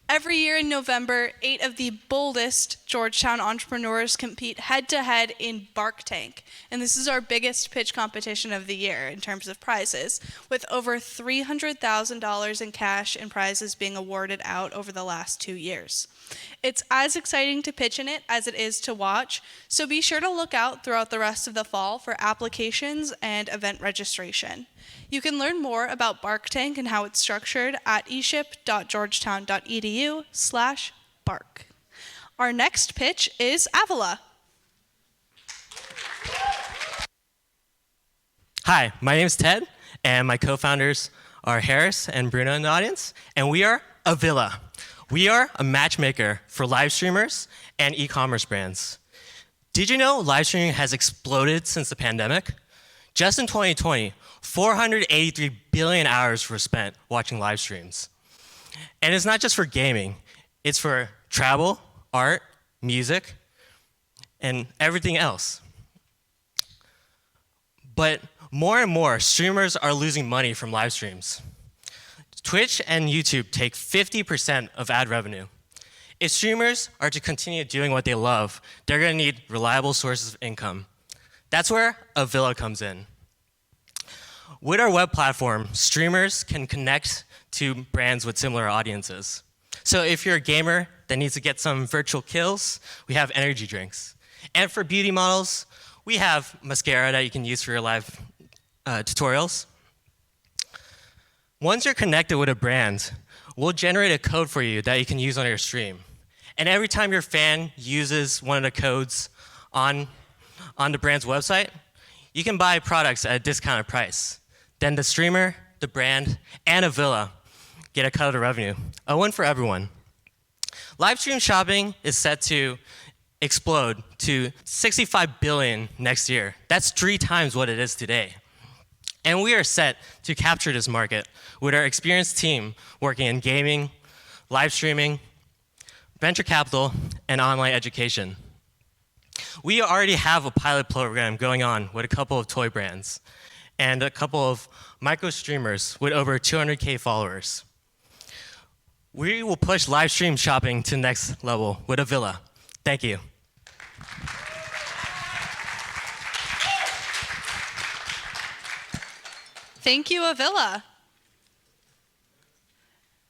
Every year in November, 8 of the boldest Georgetown entrepreneurs compete head-to-head in Bark Tank. And this is our biggest pitch competition of the year in terms of prizes, with over $300,000 in cash and prizes being awarded out over the last 2 years. It's as exciting to pitch in it as it is to watch, so be sure to look out throughout the rest of the fall for applications and event registration. You can learn more about Bark Tank and how it's structured at eship.georgetown.edu/bark. Our next pitch is Avila. Hi, my name is Ted, and my co-founders are Harris and Bruno in the audience, and we are Avila. We are a matchmaker for live streamers and e-commerce brands. Did you know live streaming has exploded since the pandemic? Just in 2020, 483 billion hours were spent watching live streams. And it's not just for gaming, it's for travel, art, music, and everything else. But more and more streamers are losing money from live streams. Twitch and YouTube take 50% of ad revenue. If streamers are to continue doing what they love, they're gonna need reliable sources of income. That's where Avila comes in. With our web platform, streamers can connect to brands with similar audiences. So if you're a gamer that needs to get some virtual kills, we have energy drinks. And for beauty models, we have mascara that you can use for your live tutorials. Once you're connected with a brand, we'll generate a code for you that you can use on your stream. And every time your fan uses one of the codes on the brand's website, you can buy products at a discounted price. Then the streamer, the brand, and Avila get a cut of the revenue. A win for everyone. Live stream shopping is set to explode to 65 billion next year. That's 3 times what it is today. And we are set to capture this market with our experienced team working in gaming, live streaming, venture capital, and online education. We already have a pilot program going on with a couple of toy brands and a couple of micro streamers with over 200K followers. We will push live stream shopping to the next level with Avila. Thank you. Thank you, Avila.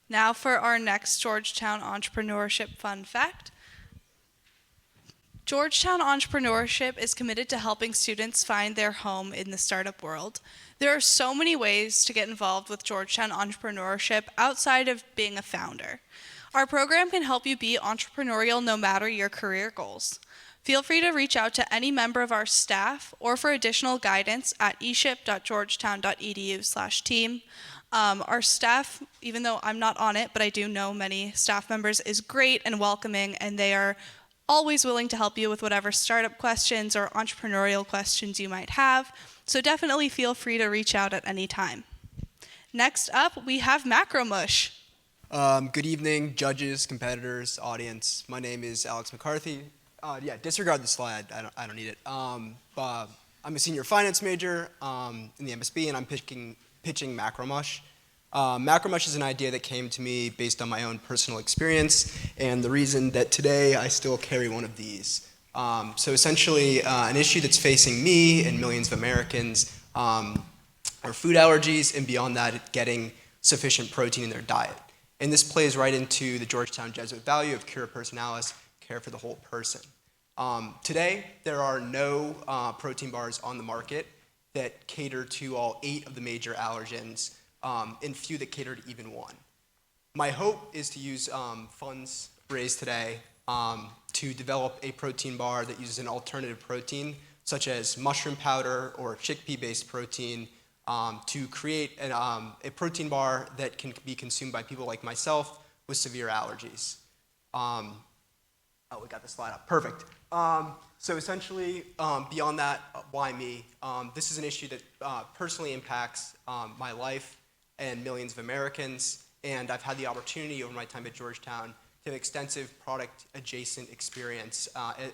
Now for our next Georgetown Entrepreneurship Fun Fact. Georgetown Entrepreneurship is committed to helping students find their home in the startup world. There are so many ways to get involved with Georgetown Entrepreneurship outside of being a founder. Our program can help you be entrepreneurial no matter your career goals. Feel free to reach out to any member of our staff or for additional guidance at eship.georgetown.edu/team. Our staff, even though I'm not on it, but I do know many staff members, is great and welcoming, and they are always willing to help you with whatever startup questions or entrepreneurial questions you might have. So definitely feel free to reach out at any time. Next up, we have Macromush. Good evening, judges, competitors, audience. My name is Alex McCarthy. Disregard the slide. I don't need it. I'm a senior finance major in the MSB, and I'm pitching Macromush. Macromush is an idea that came to me based on my own personal experience, and the reason that today I still carry one of these. So essentially, an issue that's facing me and millions of Americans are food allergies, and beyond that, getting sufficient protein in their diet. And this plays right into the Georgetown Jesuit value of cura personalis, care for the whole person. Today, there are no protein bars on the market that cater to all 8 of the major allergens, and few that cater to even one. My hope is to use funds raised today to develop a protein bar that uses an alternative protein, such as mushroom powder or chickpea-based protein, to create a protein bar that can be consumed by people like myself with severe allergies. We got the slide up. Perfect. So essentially, beyond that, why me? This is an issue that personally impacts my life and millions of Americans, and I've had the opportunity over my time at Georgetown to have extensive product-adjacent experience,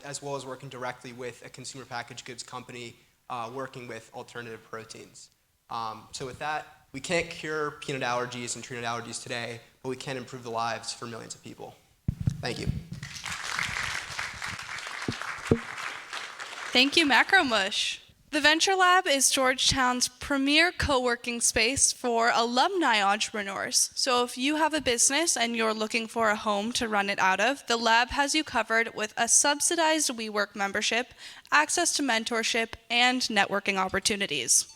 as well as working directly with a consumer packaged goods company working with alternative proteins. So with that, we can't cure peanut allergies and tree nut allergies today, but we can improve the lives for millions of people. Thank you. Thank you, Macromush. The Venture Lab is Georgetown's premier co-working space for alumni entrepreneurs. So if you have a business and you're looking for a home to run it out of, the lab has you covered with a subsidized WeWork membership, access to mentorship, and networking opportunities.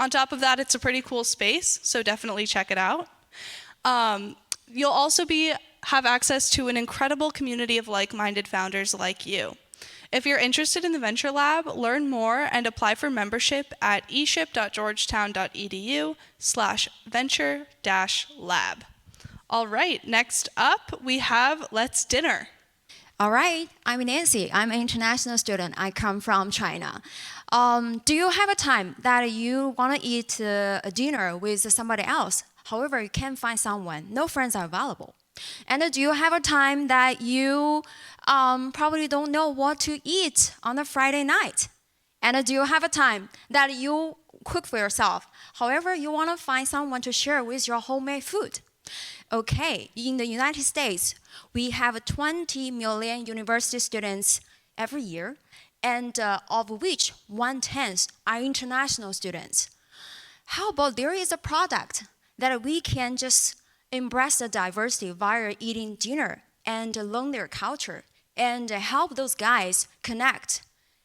On top of that, it's a pretty cool space, so definitely check it out. You'll also have access to an incredible community of like-minded founders like you. If you're interested in the Venture Lab, learn more and apply for membership at eship.georgetown.edu/venture-lab. All right, next up we have Let's Dinner. All right, I'm Nancy. I'm an international student. I come from China. Do you have a time that you want to eat a dinner with somebody else? However, you can't find someone. No friends are available. And do you have a time that you probably don't know what to eat on a Friday night? And do you have a time that you cook for yourself? However, you want to find someone to share with your homemade food. Okay, in the United States, we have 20 million university students every year, and of which 1/10 are international students. How about there is a product that we can just embrace the diversity via eating dinner and learn their culture and help those guys connect,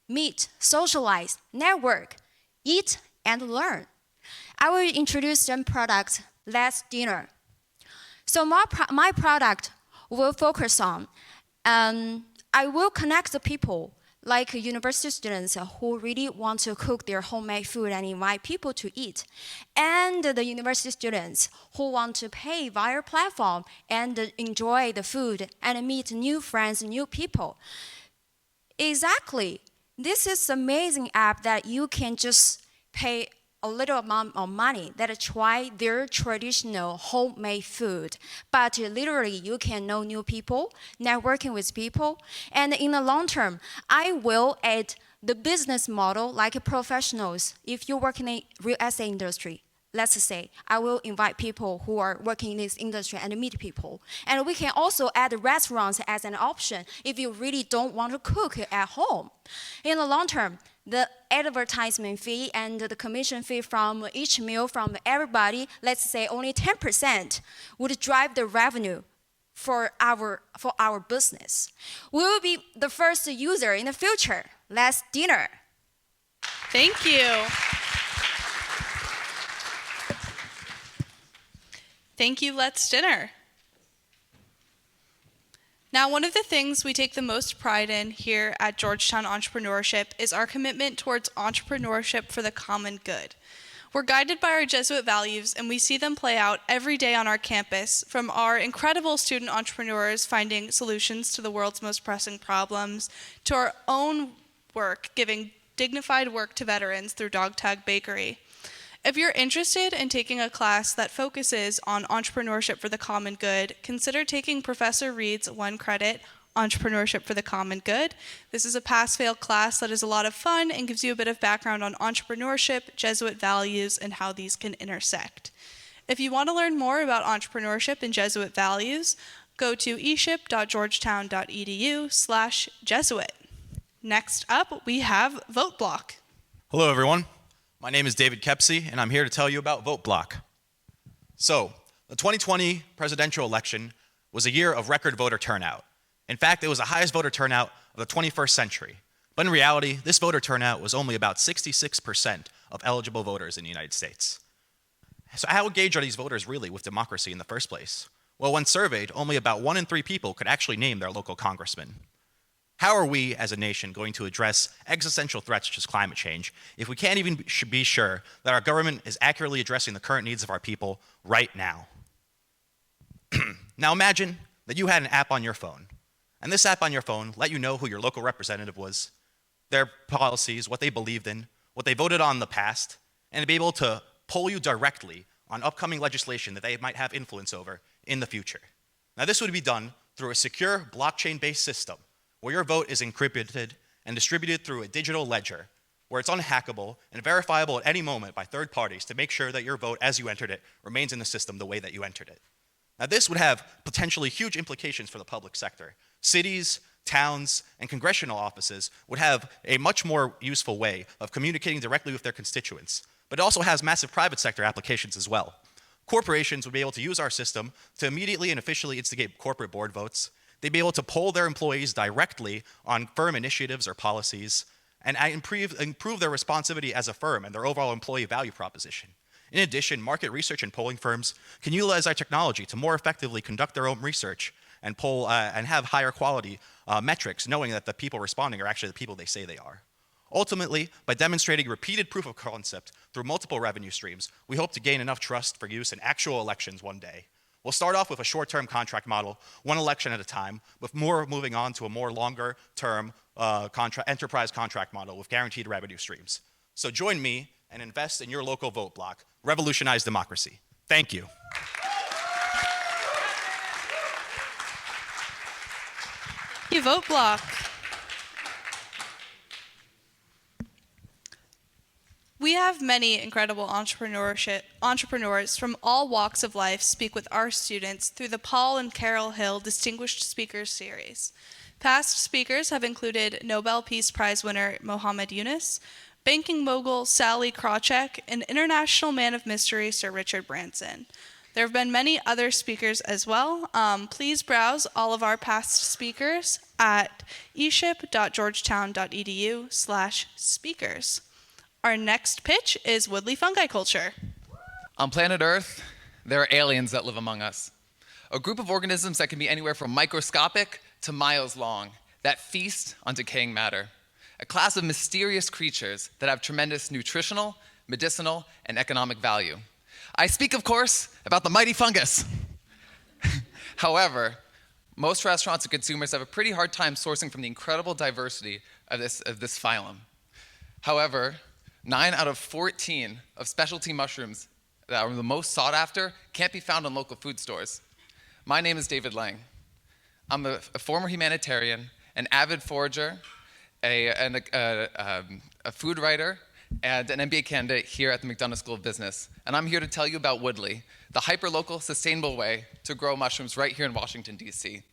meet, socialize, network, eat, and learn. I will introduce some product, Let's Dinner. So my product will focus on, I will connect the people like university students who really want to cook their homemade food and invite people to eat, and the university students who want to pay via platform and enjoy the food and meet new friends, new people. Exactly. This is an amazing app that you can just pay a little amount of money that try their traditional homemade food. But literally, you can know new people, networking with people. And in the long term, I will add the business model like professionals. If you work in the real estate industry, let's say, I will invite people who are working in this industry and meet people. And we can also add restaurants as an option if you really don't want to cook at home. In the long term, the advertisement fee and the commission fee from each meal from everybody, let's say only 10%, would drive the revenue for our business. We will be the first user in the future. Let's dinner. Thank you. Thank you, Let's Dinner. Now, one of the things we take the most pride in here at Georgetown Entrepreneurship is our commitment towards entrepreneurship for the common good. We're guided by our Jesuit values, and we see them play out every day on our campus, from our incredible student entrepreneurs finding solutions to the world's most pressing problems, to our own work giving dignified work to veterans through Dog Tag Bakery. If you're interested in taking a class that focuses on entrepreneurship for the common good, consider taking Professor Reed's 1-credit Entrepreneurship for the Common Good. This is a pass-fail class that is a lot of fun and gives you a bit of background on entrepreneurship, Jesuit values, and how these can intersect. If you want to learn more about entrepreneurship and Jesuit values, go to eship.georgetown.edu/Jesuit. Next up, we have Vote Block. Hello, everyone. My name is David Kepsey, and I'm here to tell you about Vote Block. So, the 2020 presidential election was a year of record voter turnout. In fact, it was the highest voter turnout of the 21st century. But in reality, this voter turnout was only about 66% of eligible voters in the United States. So how engaged are these voters really with democracy in the first place? Well, when surveyed, only about 1 in 3 people could actually name their local congressman. How are we as a nation going to address existential threats such as climate change if we can't even be sure that our government is accurately addressing the current needs of our people right now? Now imagine that you had an app on your phone, and this app on your phone let you know who your local representative was, their policies, what they believed in, what they voted on in the past, and to be able to poll you directly on upcoming legislation that they might have influence over in the future. Now this would be done through a secure blockchain-based system where your vote is encrypted and distributed through a digital ledger, where it's unhackable and verifiable at any moment by third parties to make sure that your vote as you entered it remains in the system the way that you entered it. Now, this would have potentially huge implications for the public sector. Cities, towns, and congressional offices would have a much more useful way of communicating directly with their constituents, but it also has massive private sector applications as well. Corporations would be able to use our system to immediately and officially instigate corporate board votes. They'd be able to poll their employees directly on firm initiatives or policies, and improve their responsivity as a firm and their overall employee value proposition. In addition, market research and polling firms can utilize our technology to more effectively conduct their own research and poll and have higher quality metrics, knowing that the people responding are actually the people they say they are. Ultimately, by demonstrating repeated proof of concept through multiple revenue streams, we hope to gain enough trust for use in actual elections one day. We'll start off with a short-term contract model, one election at a time, with more moving on to a more longer-term enterprise contract model with guaranteed revenue streams. So join me and invest in your local vote block. Revolutionize democracy. Thank you. You vote block. We have many incredible entrepreneurs from all walks of life speak with our students through the Paul and Carol Hill Distinguished Speakers Series. Past speakers have included Nobel Peace Prize winner Mohammed Yunus, banking mogul Sally Krawcheck, and international man of mystery Sir Richard Branson. There have been many other speakers as well. Please browse all of our past speakers at eship.georgetown.edu/speakers. Our next pitch is Woodley Fungi Culture. On planet Earth, there are aliens that live among us. A group of organisms that can be anywhere from microscopic to miles long, that feast on decaying matter. A class of mysterious creatures that have tremendous nutritional, medicinal, and economic value. I speak, of course, about the mighty fungus. However, most restaurants and consumers have a pretty hard time sourcing from the incredible diversity of this phylum. However, 9 out of 14 of specialty mushrooms that are the most sought after can't be found in local food stores. My name is David Lang. I'm a former humanitarian, an avid forager, a food writer, and an MBA candidate here at the McDonough School of Business. And I'm here to tell you about Woodley, the hyper-local, sustainable way to grow mushrooms right here in Washington, D.C.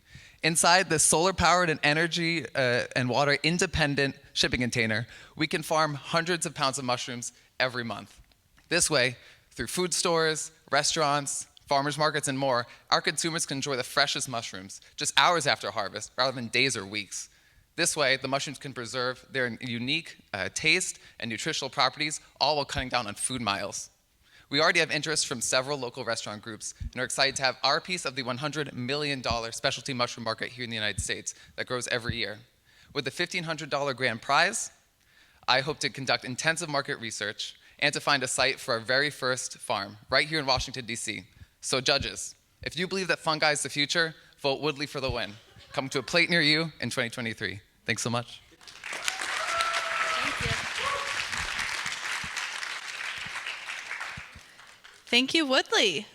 Inside this solar-powered and energy and water-independent shipping container, we can farm hundreds of pounds of mushrooms every month. This way, through food stores, restaurants, farmers markets, and more, our consumers can enjoy the freshest mushrooms just hours after harvest rather than days or weeks. This way, the mushrooms can preserve their unique taste and nutritional properties, all while cutting down on food miles. We already have interest from several local restaurant groups and are excited to have our piece of the $100 million specialty mushroom market here in the United States that grows every year. With the $1,500 grand prize, I hope to conduct intensive market research and to find a site for our very first farm right here in Washington, D.C. So judges, if you believe that fungi is the future, vote Woodley for the win. Come to a plate near you in 2023. Thanks so much. Thank you, Woodley.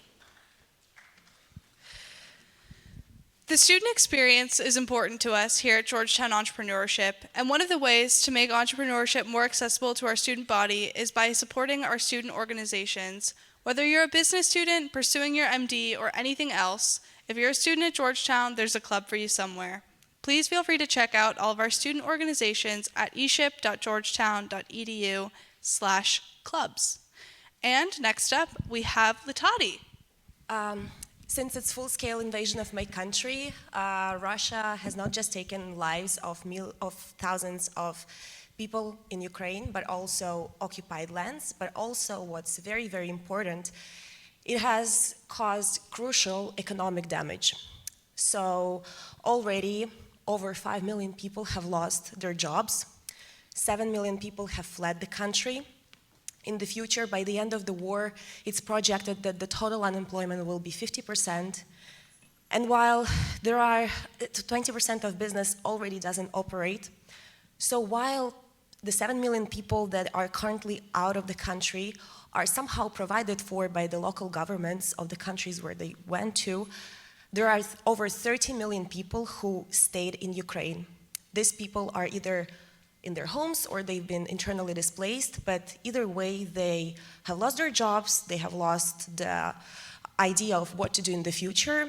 The student experience is important to us here at Georgetown Entrepreneurship, and one of the ways to make entrepreneurship more accessible to our student body is by supporting our student organizations. Whether you're a business student, pursuing your MD, or anything else, if you're a student at Georgetown, there's a club for you somewhere. Please feel free to check out all of our student organizations at eship.georgetown.edu/clubs. And next up, we have Latati. Since its full-scale invasion of my country, Russia has not just taken lives of thousands of people in Ukraine, but also occupied lands, but also what's very, very important, it has caused crucial economic damage. So already over 5 million people have lost their jobs, 7 million people have fled the country. In the future, by the end of the war, it's projected that the total unemployment will be 50%. And while there are 20% of business already doesn't operate, so while the 7 million people that are currently out of the country are somehow provided for by the local governments of the countries where they went to, there are over 30 million people who stayed in Ukraine. These people are either in their homes or they've been internally displaced, but either way, they have lost their jobs, they have lost the idea of what to do in the future,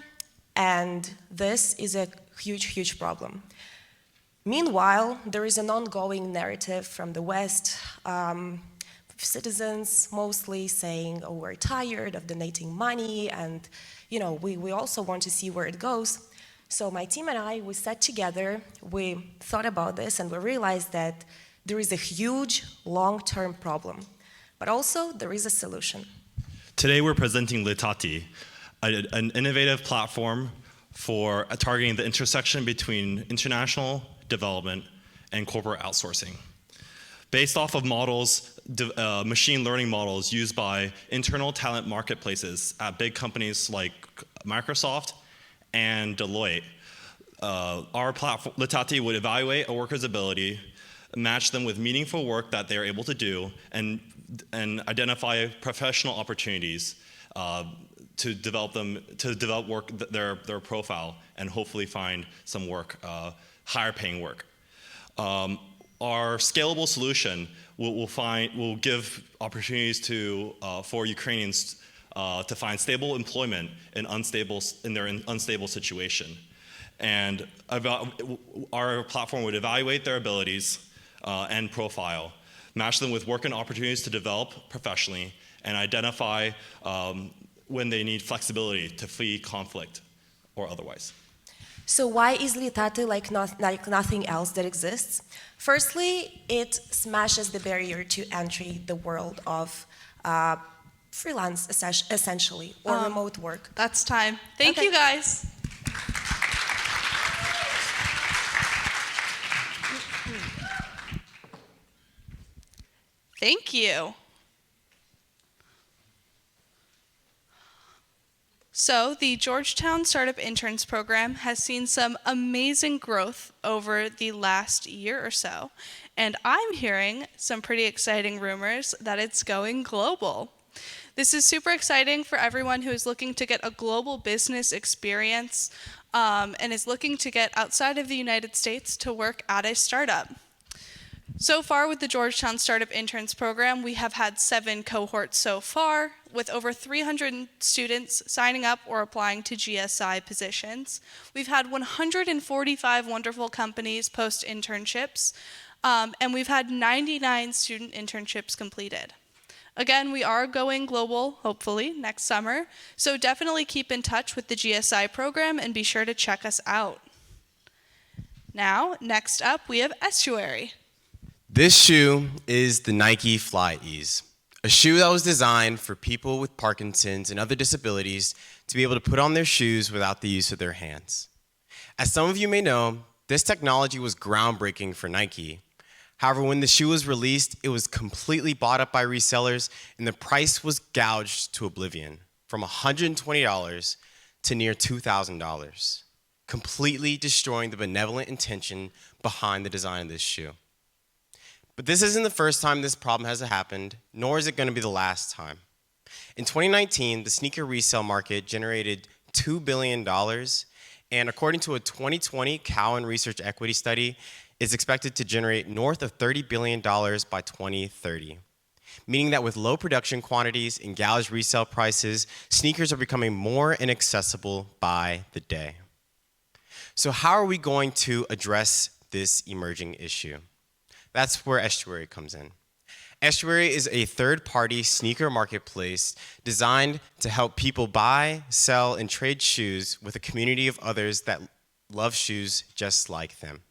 and this is a huge, huge problem. Meanwhile, there is an ongoing narrative from the West, citizens mostly saying, oh, we're tired of donating money, and we also want to see where it goes. So my team and I, we sat together, we thought about this, and we realized that there is a huge long-term problem, but also there is a solution. Today we're presenting Litati, an innovative platform for targeting the intersection between international development and corporate outsourcing. Based off of models, machine learning models used by internal talent marketplaces at big companies like Microsoft and Deloitte, our platform, Litati, would evaluate a worker's ability, match them with meaningful work that they're able to do, and identify professional opportunities to develop work, their profile, and hopefully find some work, higher paying work. Our scalable solution will give opportunities for Ukrainians to find stable employment in their unstable situation. And our platform would evaluate their abilities and profile, match them with work and opportunities to develop professionally, and identify when they need flexibility to flee conflict or otherwise. So why is Litati like nothing else that exists? Firstly, it smashes the barrier to entry the world of freelance, essentially, or remote work. That's time. Thank you, guys. Thank you. So the Georgetown Startup Interns program has seen some amazing growth over the last year or so, and I'm hearing some pretty exciting rumors that it's going global. This is super exciting for everyone who is looking to get a global business experience and is looking to get outside of the United States to work at a startup. So far with the Georgetown Startup Interns program, we have had 7 cohorts so far, with over 300 students signing up or applying to GSI positions. We've had 145 wonderful companies post internships, and we've had 99 student internships completed. Again, we are going global, hopefully, next summer, so definitely keep in touch with the GSI program and be sure to check us out. Now, next up, we have Estuary. This shoe is the Nike Fly Ease, a shoe that was designed for people with Parkinson's and other disabilities to be able to put on their shoes without the use of their hands. As some of you may know, this technology was groundbreaking for Nike. However, when the shoe was released, it was completely bought up by resellers and the price was gouged to oblivion, from $120 to near $2,000, completely destroying the benevolent intention behind the design of this shoe. But this isn't the first time this problem has happened, nor is it going to be the last time. In 2019, the sneaker resale market generated $2 billion, and according to a 2020 Cowen Research Equity study, is expected to generate north of $30 billion by 2030. Meaning that with low production quantities and gouged resale prices, sneakers are becoming more inaccessible by the day. So how are we going to address this emerging issue? That's where Estuary comes in. Estuary is a third-party sneaker marketplace designed to help people buy, sell, and trade shoes with a community of others that love shoes just like them.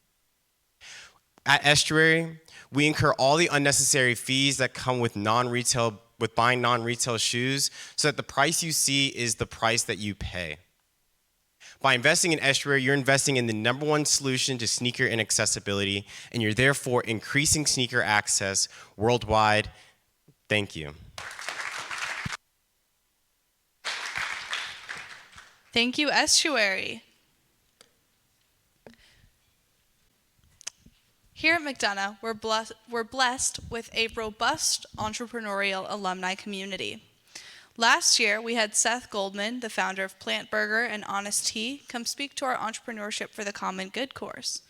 At Estuary, we incur all the unnecessary fees that come with buying non-retail shoes, so that the price you see is the price that you pay. By investing in Estuary, you're investing in the #1 solution to sneaker inaccessibility, and you're therefore increasing sneaker access worldwide. Thank you. Thank you, Estuary. Here at McDonough, we're blessed with a robust entrepreneurial alumni community. Last year, we had Seth Goldman, the founder of Plant Burger and Honest Tea, come speak to our Entrepreneurship for the Common Good course.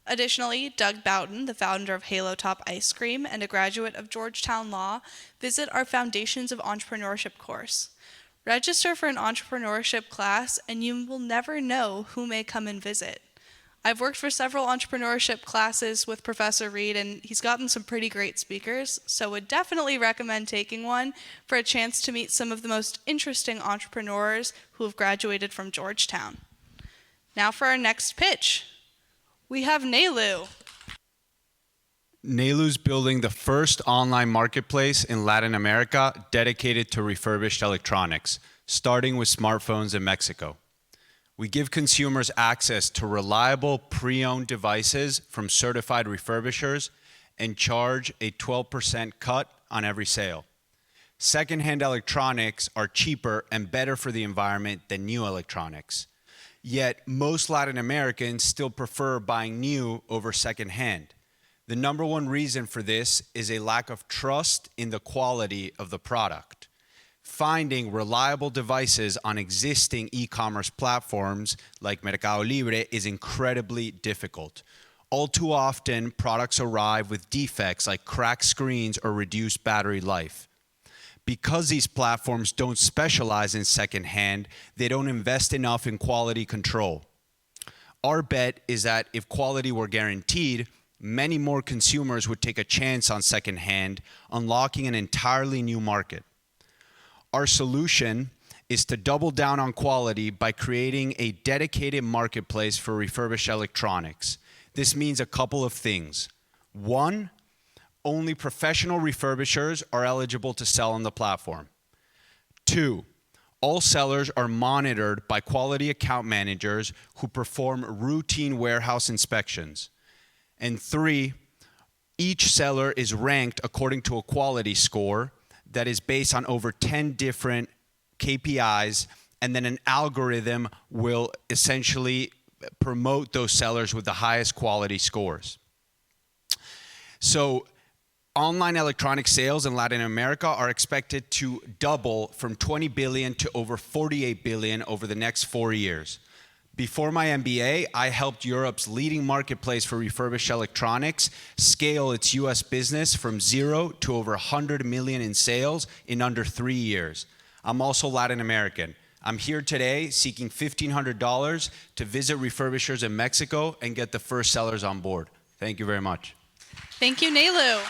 Additionally, Doug Boughton, the founder of Halo Top Ice Cream and a graduate of Georgetown Law, visit our Foundations of Entrepreneurship course. Register for an entrepreneurship class and you will never know who may come and visit. I've worked for several entrepreneurship classes with Professor Reed, and he's gotten some pretty great speakers, so would definitely recommend taking one for a chance to meet some of the most interesting entrepreneurs who have graduated from Georgetown. Now for our next pitch. We have Nelu. Nelu's building the first online marketplace in Latin America dedicated to refurbished electronics, starting with smartphones in Mexico. We give consumers access to reliable pre-owned devices from certified refurbishers and charge a 12% cut on every sale. Secondhand electronics are cheaper and better for the environment than new electronics. Yet most Latin Americans still prefer buying new over secondhand. The number one reason for this is a lack of trust in the quality of the product. Finding reliable devices on existing e-commerce platforms like Mercado Libre is incredibly difficult. All too often, products arrive with defects like cracked screens or reduced battery life. Because these platforms don't specialize in secondhand, they don't invest enough in quality control. Our bet is that if quality were guaranteed, many more consumers would take a chance on secondhand, unlocking an entirely new market. Our solution is to double down on quality by creating a dedicated marketplace for refurbished electronics. This means a couple of things. One, only professional refurbishers are eligible to sell on the platform. Two, all sellers are monitored by quality account managers who perform routine warehouse inspections. And three, each seller is ranked according to a quality score that is based on over 10 different KPIs, and then an algorithm will essentially promote those sellers with the highest quality scores. So online electronic sales in Latin America are expected to double from 20 billion to over 48 billion over the next 4 years. Before my MBA, I helped Europe's leading marketplace for refurbished electronics scale its US business from 0 to over 100 million in sales in under 3 years. I'm also Latin American. I'm here today seeking $1,500 to visit refurbishers in Mexico and get the first sellers on board. Thank you very much. Thank you, Nelu.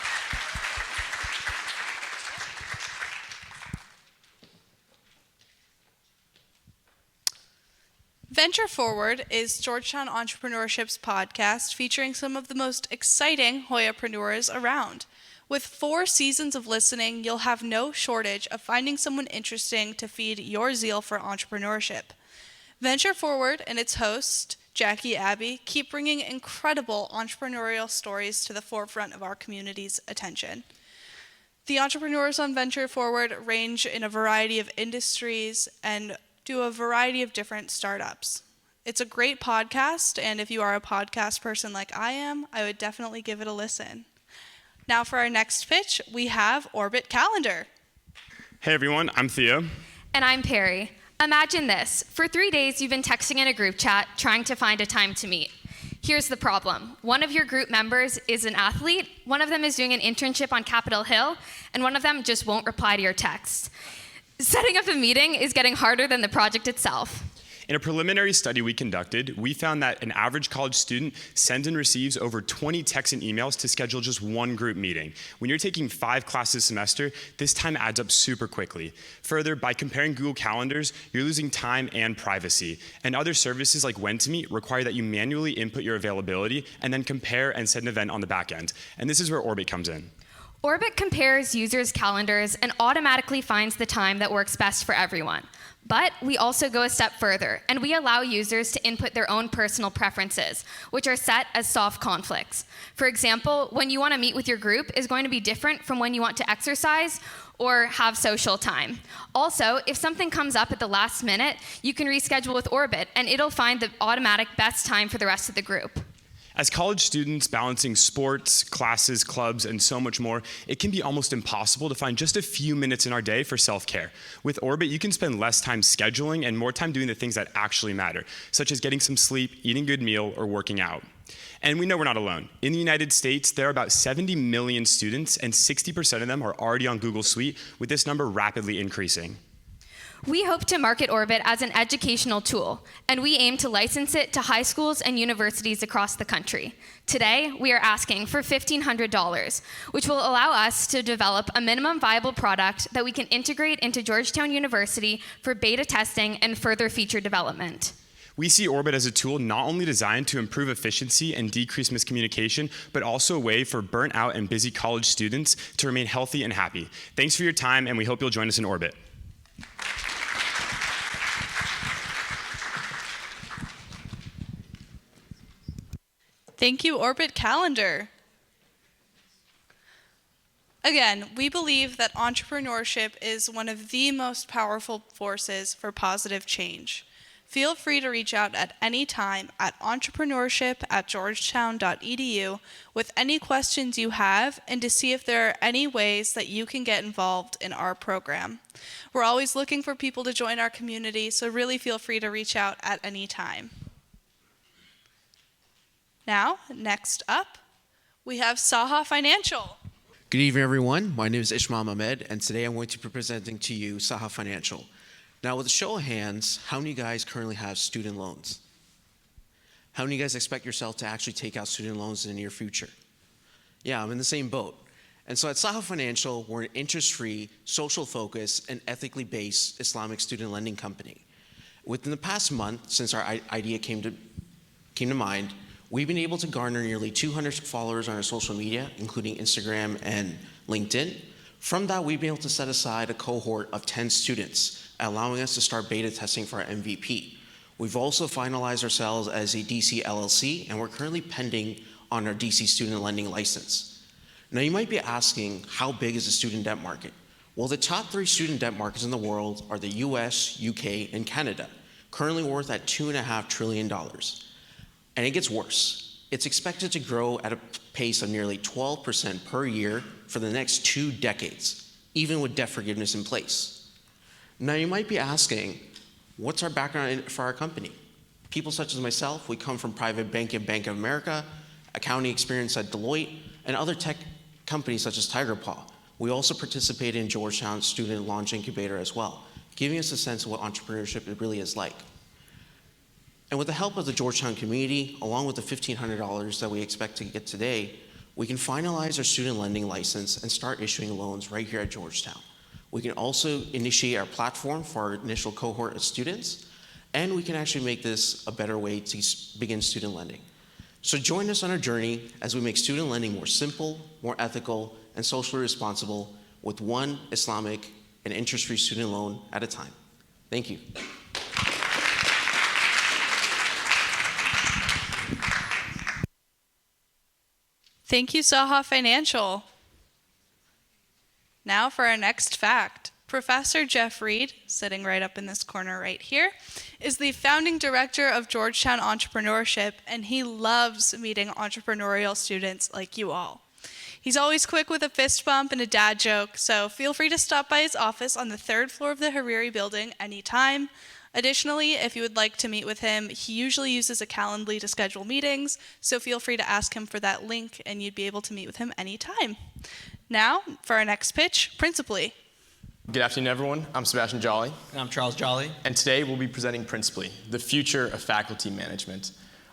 Venture Forward is Georgetown Entrepreneurship's podcast featuring some of the most exciting Hoyapreneurs around. With 4 seasons of listening, you'll have no shortage of finding someone interesting to feed your zeal for entrepreneurship. Venture Forward and its host, Jackie Abbey, keep bringing incredible entrepreneurial stories to the forefront of our community's attention. The entrepreneurs on Venture Forward range in a variety of industries and do a variety of different startups. It's a great podcast, and if you are a podcast person like I am, I would definitely give it a listen. Now for our next pitch, we have Orbit Calendar. Hey everyone, I'm Theo. And I'm Perry. Imagine this. For 3 days, you've been texting in a group chat trying to find a time to meet. Here's the problem. One of your group members is an athlete, one of them is doing an internship on Capitol Hill, and one of them just won't reply to your texts. Setting up a meeting is getting harder than the project itself. In a preliminary study we conducted, we found that an average college student sends and receives over 20 texts and emails to schedule just one group meeting. When you're taking 5 classes a semester, this time adds up super quickly. Further, by comparing Google Calendars, you're losing time and privacy. And other services like When to Meet require that you manually input your availability and then compare and set an event on the back end. And this is where Orbit comes in. Orbit compares users' calendars and automatically finds the time that works best for everyone. But we also go a step further, and we allow users to input their own personal preferences, which are set as soft conflicts. For example, when you want to meet with your group is going to be different from when you want to exercise or have social time. Also, if something comes up at the last minute, you can reschedule with Orbit, and it'll find the automatic best time for the rest of the group. As college students balancing sports, classes, clubs, and so much more, it can be almost impossible to find just a few minutes in our day for self-care. With Orbit, you can spend less time scheduling and more time doing the things that actually matter, such as getting some sleep, eating a good meal, or working out. And we know we're not alone. In the United States, there are about 70 million students, and 60% of them are already on Google Suite, with this number rapidly increasing. We hope to market Orbit as an educational tool, and we aim to license it to high schools and universities across the country. Today, we are asking for $1,500, which will allow us to develop a minimum viable product that we can integrate into Georgetown University for beta testing and further feature development. We see Orbit as a tool not only designed to improve efficiency and decrease miscommunication, but also a way for burnt out and busy college students to remain healthy and happy. Thanks for your time, and we hope you'll join us in Orbit. Thank you, Orbit Calendar. Again, we believe that entrepreneurship is one of the most powerful forces for positive change. Feel free to reach out at any time at entrepreneurship@georgetown.edu with any questions you have and to see if there are any ways that you can get involved in our program. We're always looking for people to join our community, so really feel free to reach out at any time. Now, next up, we have Saha Financial. Good evening, everyone. My name is Ishmael Ahmed, and today I'm going to be presenting to you Saha Financial. Now, with a show of hands, how many of you guys currently have student loans? How many of you guys expect yourself to actually take out student loans in the near future? Yeah, I'm in the same boat. And so at Saha Financial, we're an interest-free, social-focused, and ethically based Islamic student lending company. Within the past month, since our idea came to mind, we've been able to garner nearly 200 followers on our social media, including Instagram and LinkedIn. From that, we've been able to set aside a cohort of 10 students, allowing us to start beta testing for our MVP. We've also finalized ourselves as a DC LLC, and we're currently pending on our DC student lending license. Now, you might be asking, how big is the student debt market? Well, the top 3 student debt markets in the world are the US, UK, and Canada, currently worth at $2.5 trillion. And it gets worse. It's expected to grow at a pace of nearly 12% per year for the next 2 decades, even with debt forgiveness in place. Now, you might be asking, what's our background for our company? People such as myself, we come from private bank and Bank of America, accounting experience at Deloitte, and other tech companies such as TigerPaw. We also participate in Georgetown Student Launch Incubator as well, giving us a sense of what entrepreneurship really is like. And with the help of the Georgetown community, along with the $1,500 that we expect to get today, we can finalize our student lending license and start issuing loans right here at Georgetown. We can also initiate our platform for our initial cohort of students, and we can actually make this a better way to begin student lending. So join us on our journey as we make student lending more simple, more ethical, and socially responsible with one Islamic and interest-free student loan at a time. Thank you. Thank you, Saha Financial. Now for our next fact. Professor Jeff Reed, sitting right up in this corner right here, is the founding director of Georgetown Entrepreneurship, and he loves meeting entrepreneurial students like you all. He's always quick with a fist bump and a dad joke, so feel free to stop by his office on the 3rd floor of the Hariri building anytime. Additionally, if you would like to meet with him, he usually uses a Calendly to schedule meetings, so feel free to ask him for that link and you'd be able to meet with him anytime. Now, for our next pitch, Principally. Good afternoon, everyone. I'm Sebastian Jolly. And I'm Charles Jolly. And today we'll be presenting Principally, the future of faculty management.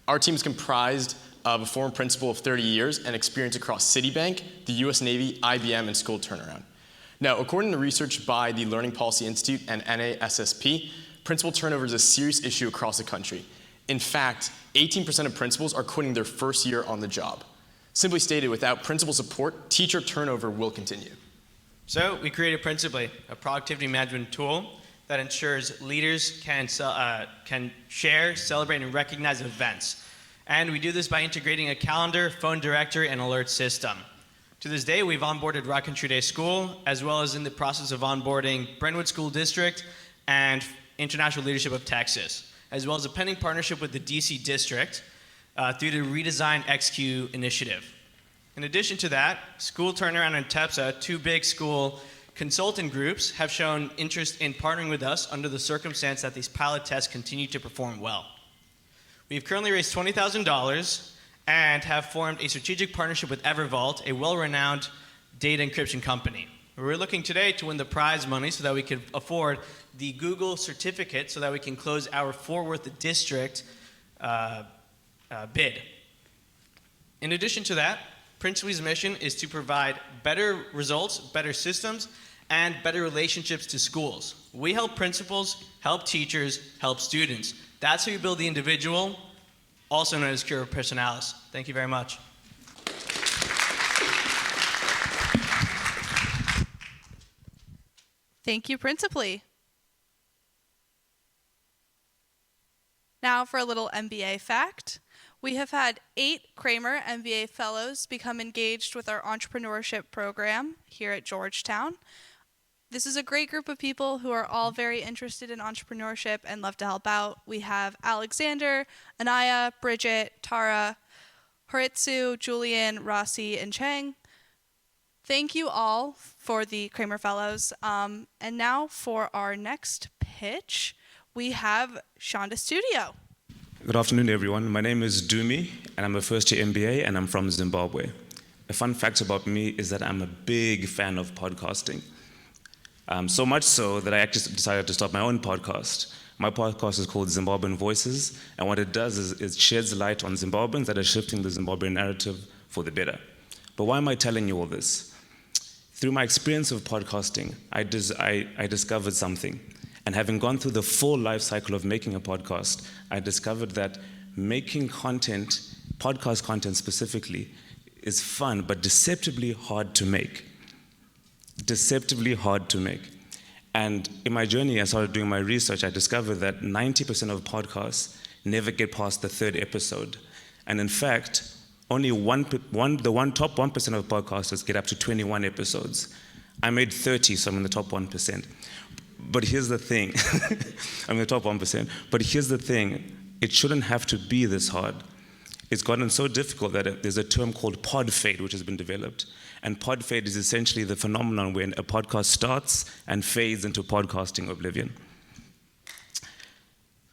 Our team is comprised of a former principal of 30 years and experience across Citibank, the US Navy, IBM, and School Turnaround. Now, according to research by the Learning Policy Institute and NASSP, principal turnover is a serious issue across the country. In fact, 18% of principals are quitting their first year on the job. Simply stated, without principal support, teacher turnover will continue. So we created Principally, a productivity management tool that ensures leaders can share, celebrate, and recognize events. And we do this by integrating a calendar, phone directory, and alert system. To this day, we've onboarded Rock Country Day School, as well as in the process of onboarding Brentwood School District and International Leadership of Texas, as well as a pending partnership with the DC District through the Redesign XQ initiative. In addition to that, School Turnaround and TEPSA, 2 big school consultant groups, have shown interest in partnering with us under the circumstance that these pilot tests continue to perform well. We've currently raised $20,000 and have formed a strategic partnership with Evervault, a well-renowned data encryption company. We're looking today to win the prize money so that we can afford the Google certificate so that we can close our Fort Worth district bid. In addition to that, Principally's mission is to provide better results, better systems, and better relationships to schools. We help principals, help teachers, help students. That's how you build the individual, also known as cura personalis. Thank you very much. Thank you, Principally. Now for a little MBA fact. We have had 8 Kramer MBA Fellows become engaged with our entrepreneurship program here at Georgetown. This is a great group of people who are all very interested in entrepreneurship and love to help out. We have Alexander, Anaya, Bridget, Tara, Horitsu, Julian, Rossi, and Cheng. Thank you all for the Kramer Fellows. And now for our next pitch, we have Shonda Studio. Good afternoon, everyone. My name is Dumi, and I'm a first-year MBA, and I'm from Zimbabwe. A fun fact about me is that I'm a big fan of podcasting. So much so that I actually decided to start my own podcast. My podcast is called Zimbabwean Voices, and what it does is it sheds light on Zimbabweans that are shifting the Zimbabwean narrative for the better. But why am I telling you all this? Through my experience of podcasting, I discovered something. And having gone through the full life cycle of making a podcast, I discovered that making content, podcast content specifically, is fun, but deceptively hard to make. Deceptively hard to make. And in my journey, I started doing my research, I discovered that 90% of podcasts never get past the 3rd episode. And in fact, only top 1% of podcasters get up to 21 episodes. I made 30, so I'm in the top 1%. But here's the thing, I'm in the top 1%, but here's the thing, it shouldn't have to be this hard. It's gotten so difficult that there's a term called pod fade, which has been developed. And pod fade is essentially the phenomenon when a podcast starts and fades into podcasting oblivion.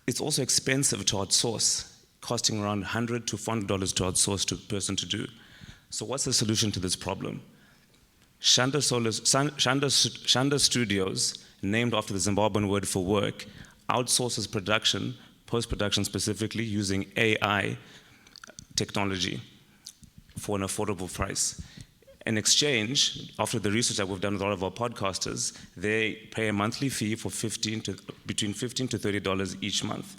It's also expensive to outsource, costing around $100 to $400 to outsource to a person to do. So what's the solution to this problem? Shanda Studios, named after the Zimbabwean word for work, outsources production, post-production specifically, using AI technology for an affordable price. In exchange, after the research that we've done with all of our podcasters, they pay a monthly fee for between $15 to $30 each month.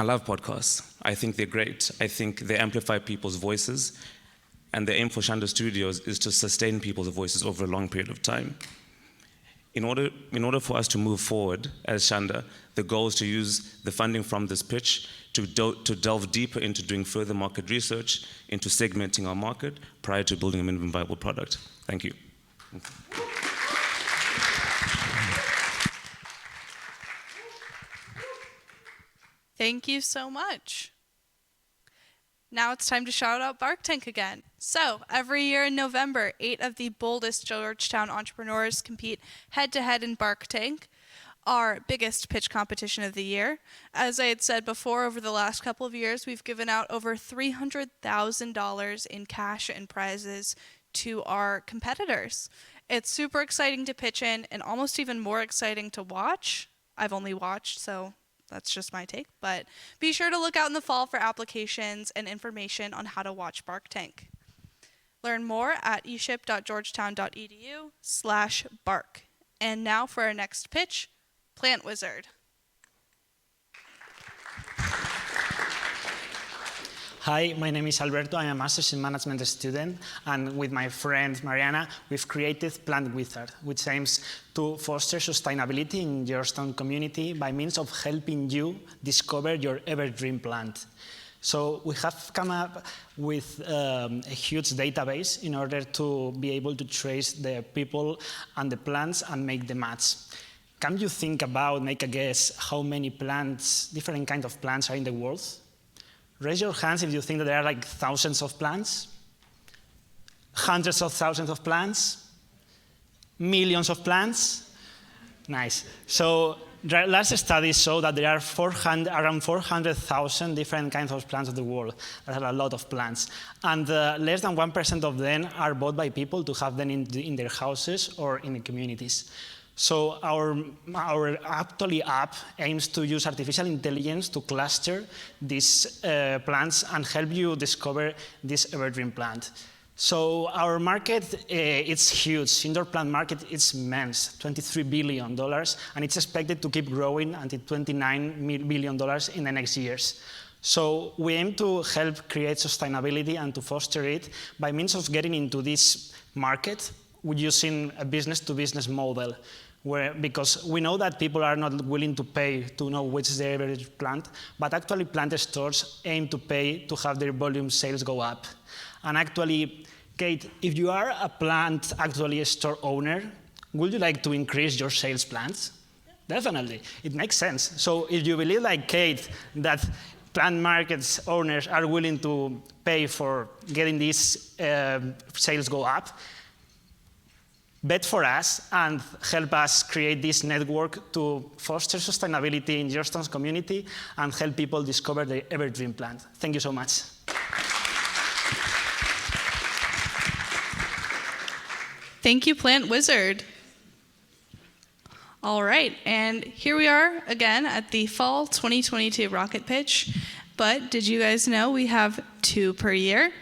I love podcasts. I think they're great. I think they amplify people's voices, and the aim for Shanda Studios is to sustain people's voices over a long period of time. In order for us to move forward as Shanda, the goal is to use the funding from this pitch to delve deeper into doing further market research, into segmenting our market prior to building a minimum viable product. Thank you. Thank you so much. Now it's time to shout out Bark Tank again. So, every year in November, 8 of the boldest Georgetown entrepreneurs compete head-to-head in Bark Tank, our biggest pitch competition of the year. As I had said before, over the last couple of years, we've given out over $300,000 in cash and prizes to our competitors. It's super exciting to pitch in and almost even more exciting to watch. I've only watched, so that's just my take, but be sure to look out in the fall for applications and information on how to watch Bark Tank. Learn more at eship.georgetown.edu/bark. And now for our next pitch, Plant Wizard. Hi, my name is Alberto. I am a Master's in Management student, and with my friend Mariana, we've created Plant Wizard, which aims to foster sustainability in Georgetown community by means of helping you discover your evergreen plant. So we have come up with a huge database in order to be able to trace the people and the plants and make the match. Can you make a guess how many plants, different kinds of plants are in the world? Raise your hands if you think that there are like thousands of plants, hundreds of thousands of plants, millions of plants. Nice. So last studies show that there are around 400,000 different kinds of plants in the world. There are a lot of plants. And less than 1% of them are bought by people to have them in their houses or in the communities. So our actually app aims to use artificial intelligence to cluster these plants and help you discover this evergreen plant. So our market, it's huge. Indoor plant market is immense, $23 billion, and it's expected to keep growing until $29 billion in the next years. So we aim to help create sustainability and to foster it by means of getting into this market using a business-to-business model, because we know that people are not willing to pay to know which is their average plant, but actually plant stores aim to pay to have their volume sales go up. And actually, Kate, if you are a plant, actually a store owner, would you like to increase your sales plants? Definitely, it makes sense. So if you believe like Kate that plant markets owners are willing to pay for getting these sales go up, bet for us and help us create this network to foster sustainability in Georgetown's community and help people discover the evergreen plant. Thank you so much. Thank you, Plant Wizard. All right, and here we are again at the Fall 2022 Rocket Pitch. But did you guys know we have 2 per year?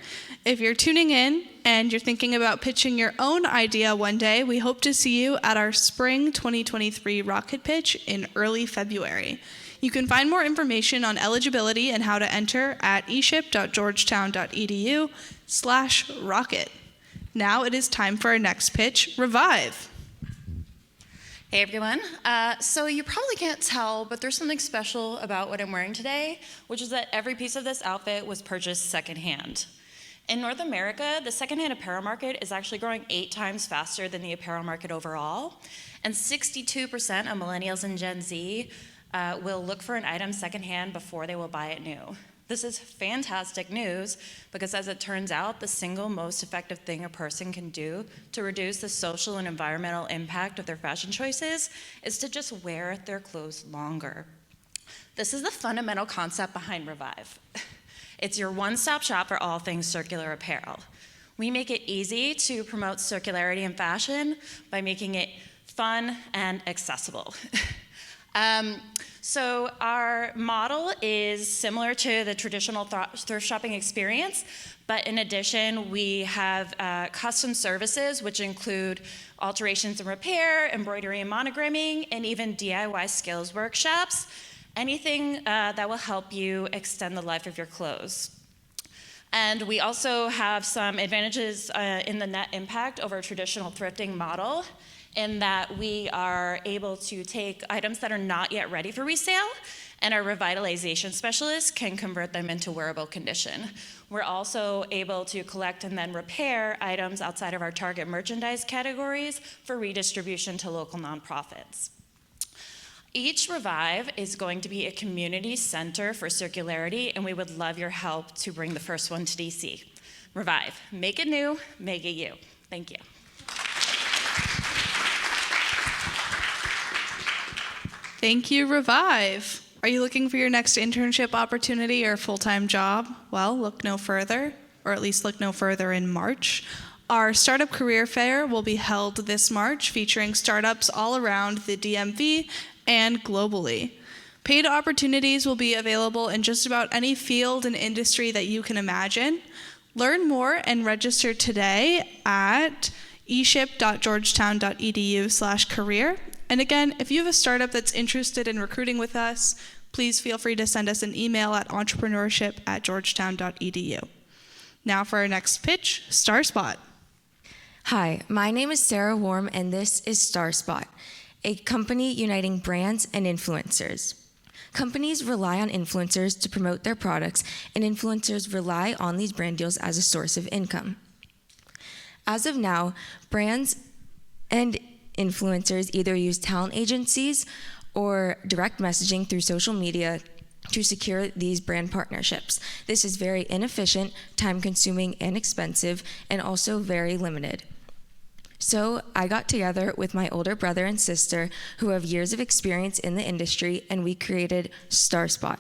If you're tuning in and you're thinking about pitching your own idea one day, we hope to see you at our Spring 2023 Rocket Pitch in early February. You can find more information on eligibility and how to enter at eship.georgetown.edu/rocket. Now it is time for our next pitch, Revive. Hey everyone. So you probably can't tell, but there's something special about what I'm wearing today, which is that every piece of this outfit was purchased secondhand. In North America, the secondhand apparel market is actually growing 8 times faster than the apparel market overall, and 62% of millennials and Gen Z will look for an item secondhand before they will buy it new. This is fantastic news because, as it turns out, the single most effective thing a person can do to reduce the social and environmental impact of their fashion choices is to just wear their clothes longer. This is the fundamental concept behind Revive. It's your one-stop shop for all things circular apparel. We make it easy to promote circularity in fashion by making it fun and accessible. So our model is similar to the traditional thrift shopping experience, but in addition, we have custom services, which include alterations and repair, embroidery and monogramming, and even DIY skills workshops, anything that will help you extend the life of your clothes. And we also have some advantages in the net impact over a traditional thrifting model, in that we are able to take items that are not yet ready for resale, and our revitalization specialists can convert them into wearable condition. We're also able to collect and then repair items outside of our target merchandise categories for redistribution to local nonprofits. Each Revive is going to be a community center for circularity, and we would love your help to bring the first one to DC. Revive, make it new, make it you. Thank you. Thank you, Revive. Are you looking for your next internship opportunity or full-time job? Well, look no further, or at least look no further in March. Our Startup Career Fair will be held this March, featuring startups all around the DMV and globally. Paid opportunities will be available in just about any field and industry that you can imagine. Learn more and register today at eship.georgetown.edu/career. And again, if you have a startup that's interested in recruiting with us, please feel free to send us an email at entrepreneurship@georgetown.edu. Now for our next pitch, StarSpot. Hi, my name is Sarah Worm, and this is StarSpot, a company uniting brands and influencers. Companies rely on influencers to promote their products, and influencers rely on these brand deals as a source of income. As of now, brands and influencers either use talent agencies or direct messaging through social media to secure these brand partnerships. This is very inefficient, time-consuming, and expensive, and also very limited. So I got together with my older brother and sister who have years of experience in the industry, and we created StarSpot,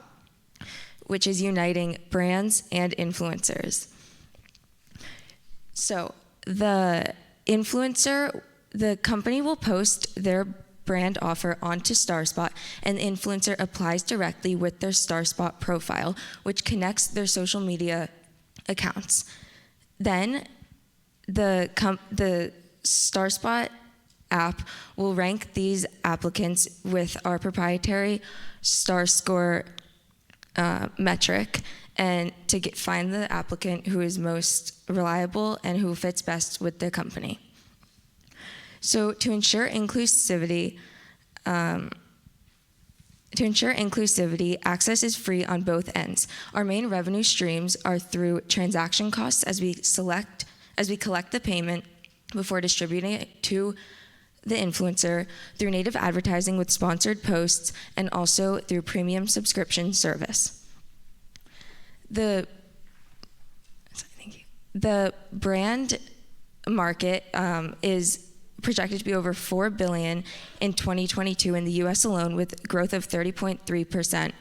which is uniting brands and influencers. So the company will post their brand offer onto StarSpot, and the influencer applies directly with their StarSpot profile, which connects their social media accounts. Then the StarSpot app will rank these applicants with our proprietary star score metric, and to find the applicant who is most reliable and who fits best with the company. So to ensure inclusivity, access is free on both ends. Our main revenue streams are through transaction costs as we collect the payment before distributing it to the influencer, through native advertising with sponsored posts, and also through premium subscription service. The brand market is projected to be over $4 billion in 2022 in the US alone, with growth of 30.3%.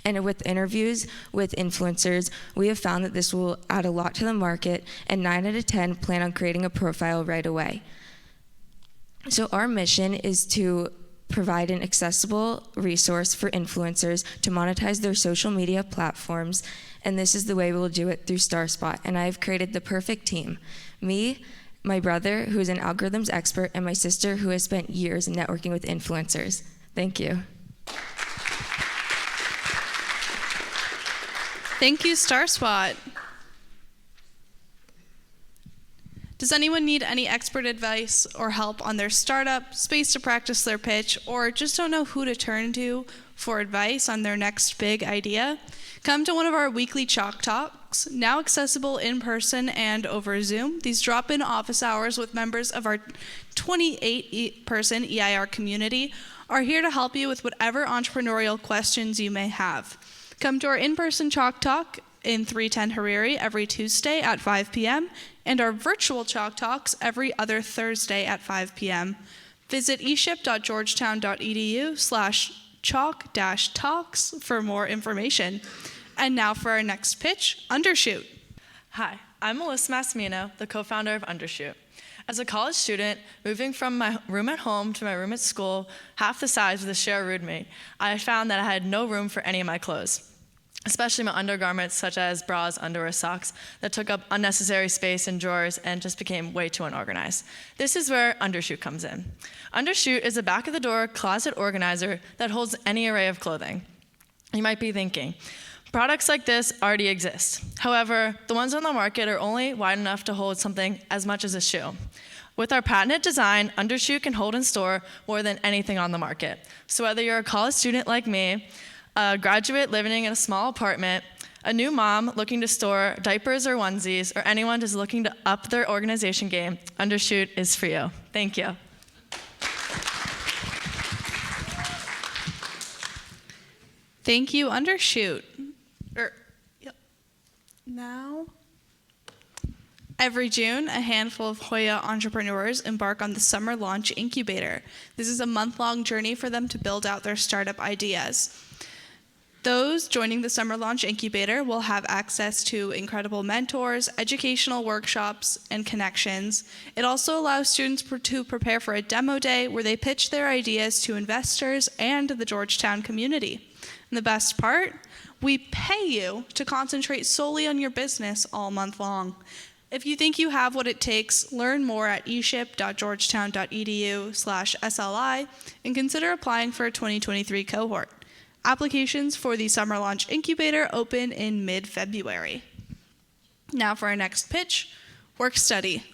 And with interviews with influencers, we have found that this will add a lot to the market, and 9 out of 10 plan on creating a profile right away. So our mission is to provide an accessible resource for influencers to monetize their social media platforms, and this is the way we'll do it through StarSpot. And I've created the perfect team. Me, my brother, who is an algorithms expert, and my sister, who has spent years networking with influencers. Thank you. Thank you, StarSpot. Does anyone need any expert advice or help on their startup, space to practice their pitch, or just don't know who to turn to for advice on their next big idea? Come to one of our weekly Chalk Talks, now accessible in person and over Zoom. These drop-in office hours with members of our 28-person EIR community are here to help you with whatever entrepreneurial questions you may have. Come to our in-person Chalk Talk in 310 Hariri every Tuesday at 5 p.m. and our virtual Chalk Talks every other Thursday at 5 p.m. Visit eship.georgetown.edu/chalk-talks for more information. And now for our next pitch, Undershoot. Hi, I'm Melissa Massimino, the co-founder of Undershoot. As a college student, moving from my room at home to my room at school, half the size with a shared roommate, I found that I had no room for any of my clothes, especially my undergarments such as bras, underwear, socks, that took up unnecessary space in drawers and just became way too unorganized. This is where Undershoot comes in. Undershoot is a back-of-the-door closet organizer that holds any array of clothing. You might be thinking, products like this already exist. However, the ones on the market are only wide enough to hold something as much as a shoe. With our patented design, Undershoot can hold and store more than anything on the market. So whether you're a college student like me, a graduate living in a small apartment, a new mom looking to store diapers or onesies, or anyone just looking to up their organization game, Undershoot is for you. Thank you. Thank you, Undershoot. Now, every June, a handful of Hoya entrepreneurs embark on the Summer Launch Incubator. This is a month-long journey for them to build out their startup ideas. Those joining the Summer Launch Incubator will have access to incredible mentors, educational workshops, and connections. It also allows students to prepare for a demo day where they pitch their ideas to investors and the Georgetown community. And the best part? We pay you to concentrate solely on your business all month long. If you think you have what it takes, learn more at eship.georgetown.edu/SLI and consider applying for a 2023 cohort. Applications for the Summer Launch Incubator open in mid-February. Now for our next pitch, work study.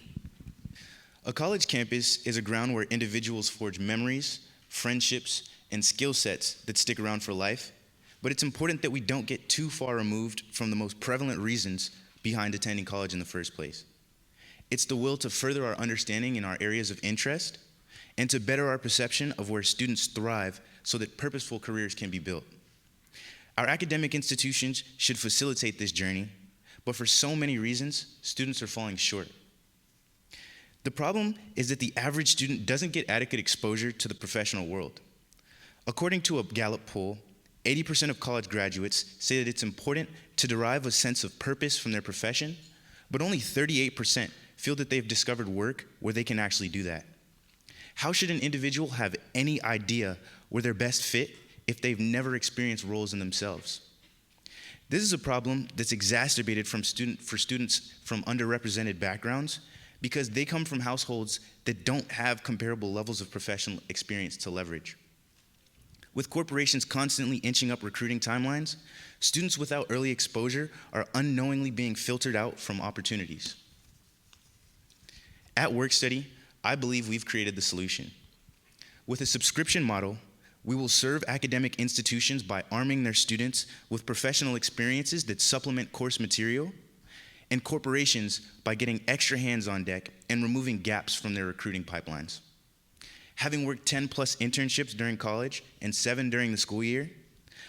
A college campus is a ground where individuals forge memories, friendships, and skill sets that stick around for life. But it's important that we don't get too far removed from the most prevalent reasons behind attending college in the first place. It's the will to further our understanding in our areas of interest and to better our perception of where students thrive so that purposeful careers can be built. Our academic institutions should facilitate this journey, but for so many reasons, students are falling short. The problem is that the average student doesn't get adequate exposure to the professional world. According to a Gallup poll, 80% of college graduates say that it's important to derive a sense of purpose from their profession, but only 38% feel that they've discovered work where they can actually do that. How should an individual have any idea where they're best fit if they've never experienced roles in themselves? This is a problem that's exacerbated for students from underrepresented backgrounds because they come from households that don't have comparable levels of professional experience to leverage. With corporations constantly inching up recruiting timelines, students without early exposure are unknowingly being filtered out from opportunities. At WorkStudy, I believe we've created the solution. With a subscription model, we will serve academic institutions by arming their students with professional experiences that supplement course material, and corporations by getting extra hands on deck and removing gaps from their recruiting pipelines. Having worked 10 plus internships during college and 7 during the school year,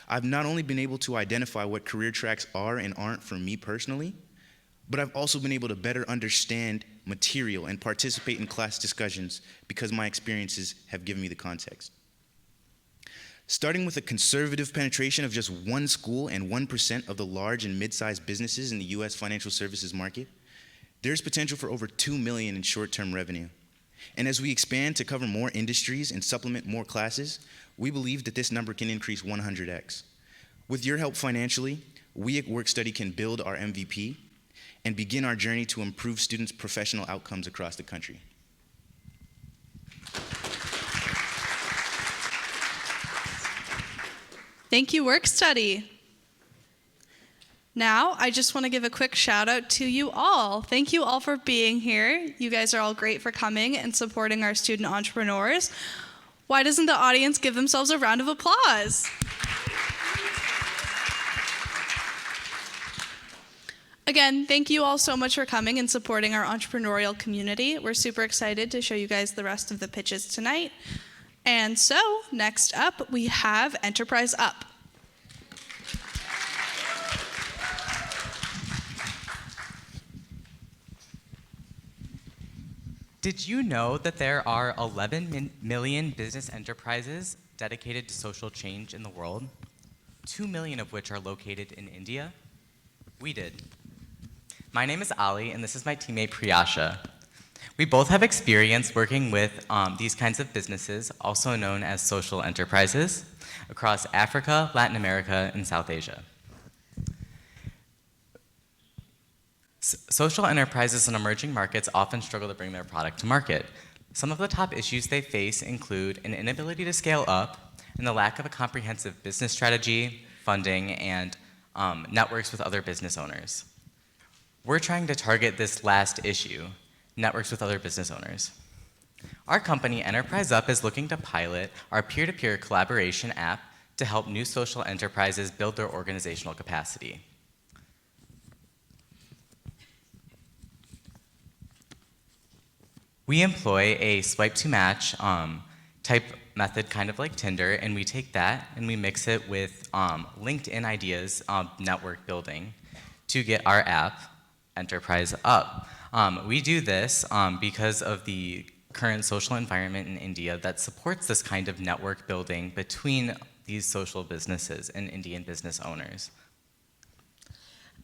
I've not only been able to identify what career tracks are and aren't for me personally, but I've also been able to better understand material and participate in class discussions because my experiences have given me the context. Starting with a conservative penetration of just 1 school and 1% of the large and mid-sized businesses in the US financial services market, there's potential for over $2 million in short-term revenue. And as we expand to cover more industries and supplement more classes, we believe that this number can increase 100x. With your help financially, we at WorkStudy can build our MVP and begin our journey to improve students' professional outcomes across the country. Thank you, WorkStudy. Now, I just want to give a quick shout out to you all. Thank you all for being here. You guys are all great for coming and supporting our student entrepreneurs. Why doesn't the audience give themselves a round of applause? Again, thank you all so much for coming and supporting our entrepreneurial community. We're super excited to show you guys the rest of the pitches tonight. And so, next up, we have Enterprise Up. Did you know that there are 11 million business enterprises dedicated to social change in the world? 2 million of which are located in India? We did. My name is Ali, and this is my teammate Priyasha. We both have experience working with these kinds of businesses, also known as social enterprises, across Africa, Latin America, and South Asia. Social enterprises in emerging markets often struggle to bring their product to market. Some of the top issues they face include an inability to scale up and the lack of a comprehensive business strategy, funding, and networks with other business owners. We're trying to target this last issue, networks with other business owners. Our company, Enterprise Up, is looking to pilot our peer-to-peer collaboration app to help new social enterprises build their organizational capacity. We employ a swipe to match type method, kind of like Tinder, and we take that and we mix it with LinkedIn ideas of network building to get our app, Enterprise Up. We do this because of the current social environment in India that supports this kind of network building between these social businesses and Indian business owners.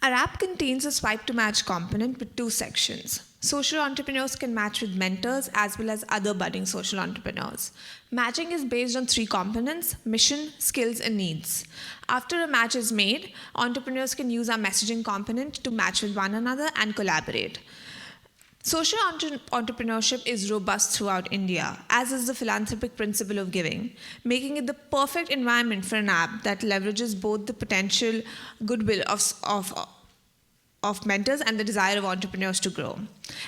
Our app contains a swipe to match component with 2 sections. Social entrepreneurs can match with mentors as well as other budding social entrepreneurs. Matching is based on 3 components: mission, skills, and needs. After a match is made, entrepreneurs can use our messaging component to match with one another and collaborate. Social entrepreneurship is robust throughout India, as is the philanthropic principle of giving, making it the perfect environment for an app that leverages both the potential goodwill of mentors and the desire of entrepreneurs to grow.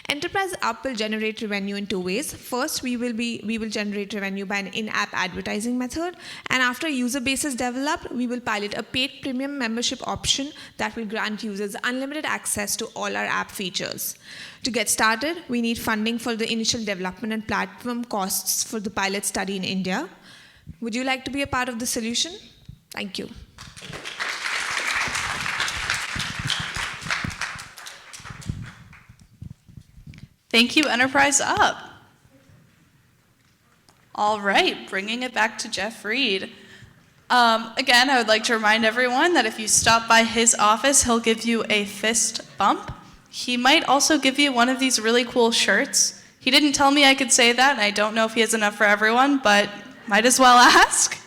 Enterprise Up will generate revenue in 2 ways. First, we will generate revenue by an in-app advertising method, and after a user base is developed, we will pilot a paid premium membership option that will grant users unlimited access to all our app features. To get started, we need funding for the initial development and platform costs for the pilot study in India. Would you like to be a part of the solution? Thank you. Thank you, Enterprise Up. All right, bringing it back to Jeff Reed. Again, I would like to remind everyone that if you stop by his office, he'll give you a fist bump. He might also give you one of these really cool shirts. He didn't tell me I could say that, and I don't know if he has enough for everyone, but might as well ask.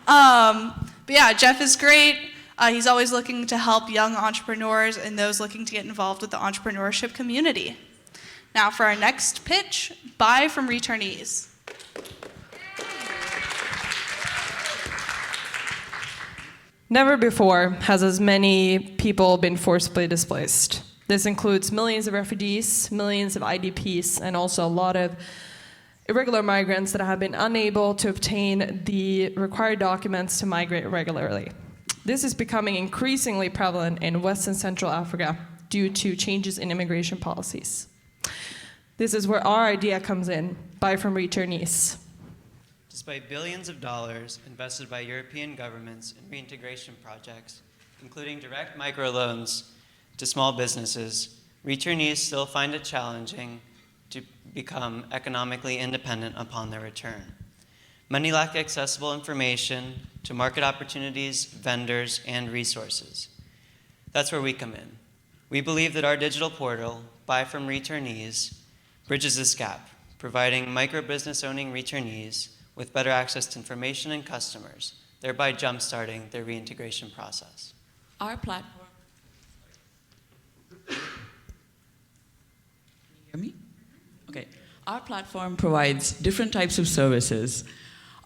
But yeah, Jeff is great. He's always looking to help young entrepreneurs and those looking to get involved with the entrepreneurship community. Now for our next pitch, buy from returnees. Never before has as many people been forcibly displaced. This includes millions of refugees, millions of IDPs, and also a lot of irregular migrants that have been unable to obtain the required documents to migrate regularly. This is becoming increasingly prevalent in West and Central Africa due to changes in immigration policies. This is where our idea comes in, buy from returnees. Despite billions of dollars invested by European governments in reintegration projects, including direct microloans to small businesses, returnees still find it challenging to become economically independent upon their return. Many lack accessible information to market opportunities, vendors, and resources. That's where we come in. We believe that our digital portal, Buy From Returnees, bridges this gap, providing micro-business owning returnees with better access to information and customers, thereby jump-starting their reintegration process. Our platform. Can you hear me? Okay. Our platform provides different types of services.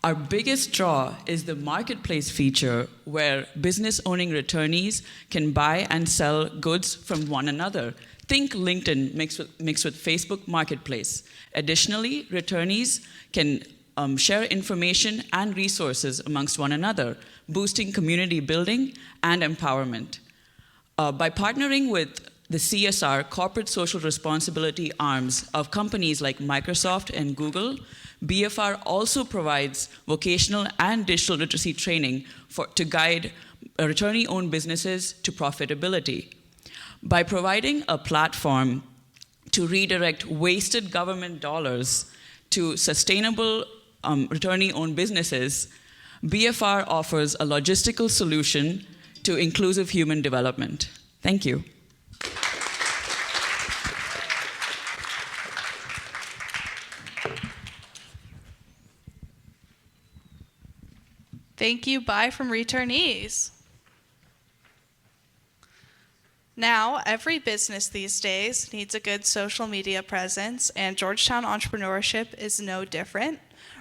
Our biggest draw is the marketplace feature where business owning returnees can buy and sell goods from one another. Think LinkedIn mixed with Facebook Marketplace. Additionally, returnees can share information and resources amongst one another, boosting community building and empowerment. By partnering with the CSR, corporate social responsibility arms of companies like Microsoft and Google, BFR also provides vocational and digital literacy training to guide returnee-owned businesses to profitability. By providing a platform to redirect wasted government dollars to sustainable returnee-owned businesses, BFR offers a logistical solution to inclusive human development. Thank you. Thank you, Buy From Returnees. Now, every business these days needs a good social media presence, and Georgetown Entrepreneurship is no different.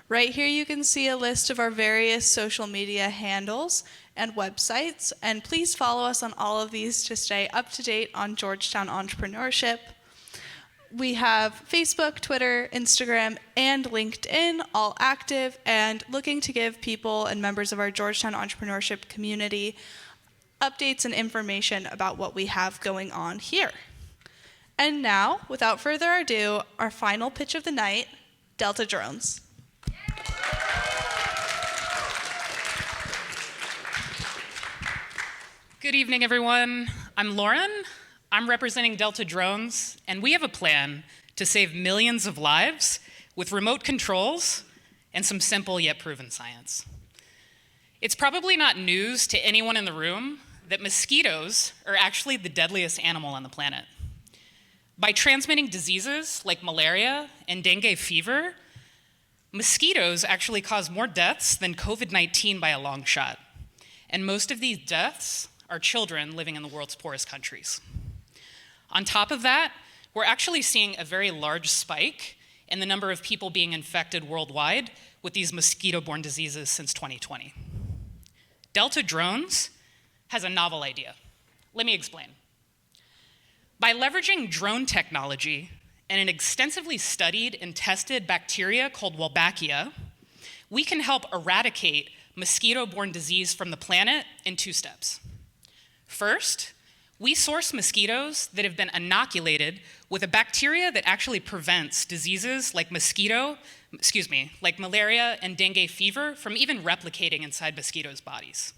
Right here you can see a list of our various social media handles and websites, and please follow us on all of these to stay up to date on Georgetown Entrepreneurship. We have Facebook, Twitter, Instagram, and LinkedIn, all active and looking to give people and members of our Georgetown Entrepreneurship community updates and information about what we have going on here. And now, without further ado, our final pitch of the night, Delta Drones. Good evening, everyone. I'm Lauren. I'm representing Delta Drones, and we have a plan to save millions of lives with remote controls and some simple yet proven science. It's probably not news to anyone in the room that mosquitoes are actually the deadliest animal on the planet. By transmitting diseases like malaria and dengue fever, mosquitoes actually cause more deaths than COVID-19 by a long shot. And most of these deaths are children living in the world's poorest countries. On top of that, we're actually seeing a very large spike in the number of people being infected worldwide with these mosquito-borne diseases since 2020. Delta Drones has a novel idea. Let me explain. By leveraging drone technology and an extensively studied and tested bacteria called Wolbachia, we can help eradicate mosquito-borne disease from the planet in 2 steps. First, we source mosquitoes that have been inoculated with a bacteria that actually prevents diseases like malaria and dengue fever from even replicating inside mosquitoes' bodies.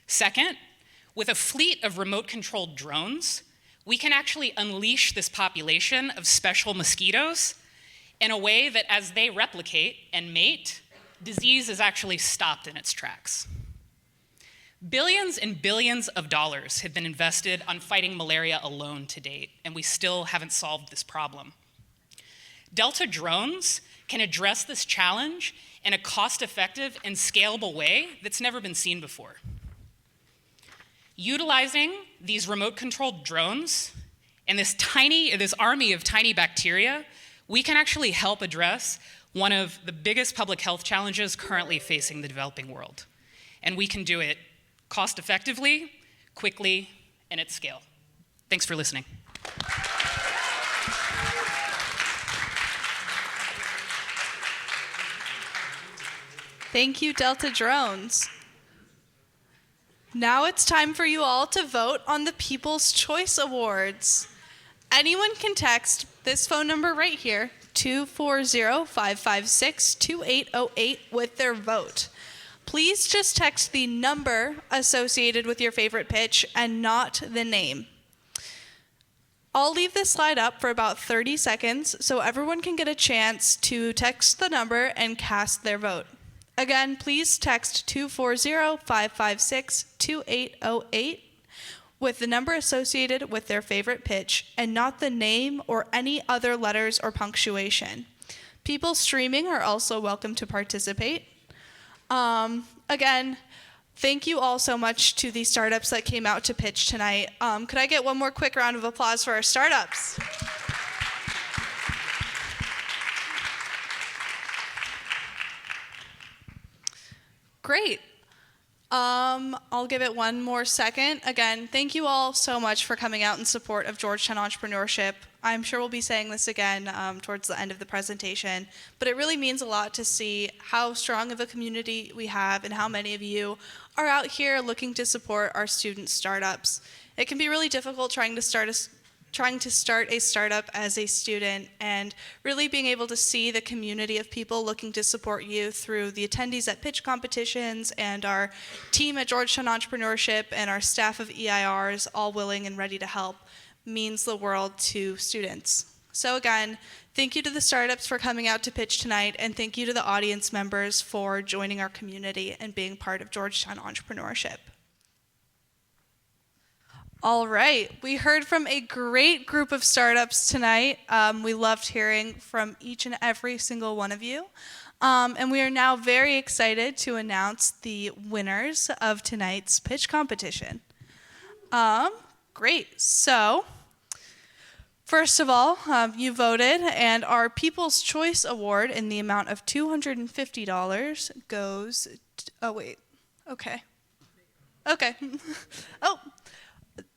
Second, with a fleet of remote-controlled drones, we can actually unleash this population of special mosquitoes in a way that as they replicate and mate, disease is actually stopped in its tracks. Billions and billions of dollars have been invested on fighting malaria alone to date, and we still haven't solved this problem. Delta drones can address this challenge in a cost-effective and scalable way that's never been seen before. Utilizing these remote-controlled drones and this army of tiny bacteria, we can actually help address one of the biggest public health challenges currently facing the developing world. And we can do it cost-effectively, quickly, and at scale. Thanks for listening. Thank you, Delta Drones. Now it's time for you all to vote on the People's Choice Awards. Anyone can text this phone number right here, 240-556-2808, with their vote. Please just text the number associated with your favorite pitch and not the name. I'll leave this slide up for about 30 seconds so everyone can get a chance to text the number and cast their vote. Again, please text 240-556-2808 with the number associated with their favorite pitch and not the name or any other letters or punctuation. People streaming are also welcome to participate. Again, thank you all so much to the startups that came out to pitch tonight. Could I get one more quick round of applause for our startups? Great. I'll give it one more second. Again, thank you all so much for coming out in support of Georgetown entrepreneurship. I'm sure we'll be saying this again towards the end of the presentation, but it really means a lot to see how strong of a community we have and how many of you are out here looking to support our student startups. It can be really difficult trying to start a startup as a student, and really being able to see the community of people looking to support you through the attendees at pitch competitions and our team at Georgetown Entrepreneurship and our staff of EIRs all willing and ready to help means the world to students. So again, thank you to the startups for coming out to pitch tonight, and thank you to the audience members for joining our community and being part of Georgetown Entrepreneurship. All right, we heard from a great group of startups tonight. We loved hearing from each and every single one of you. And we are now very excited to announce the winners of tonight's pitch competition. Great, so first of all, you voted, and our People's Choice Award in the amount of $250 goes to,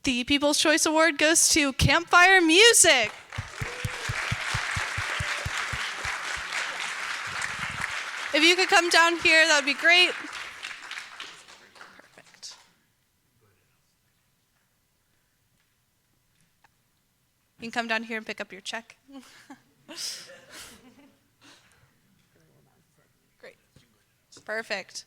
the People's Choice Award goes to Campfire Music. If you could come down here, that would be great. Perfect. You can come down here and pick up your check. Great. Perfect.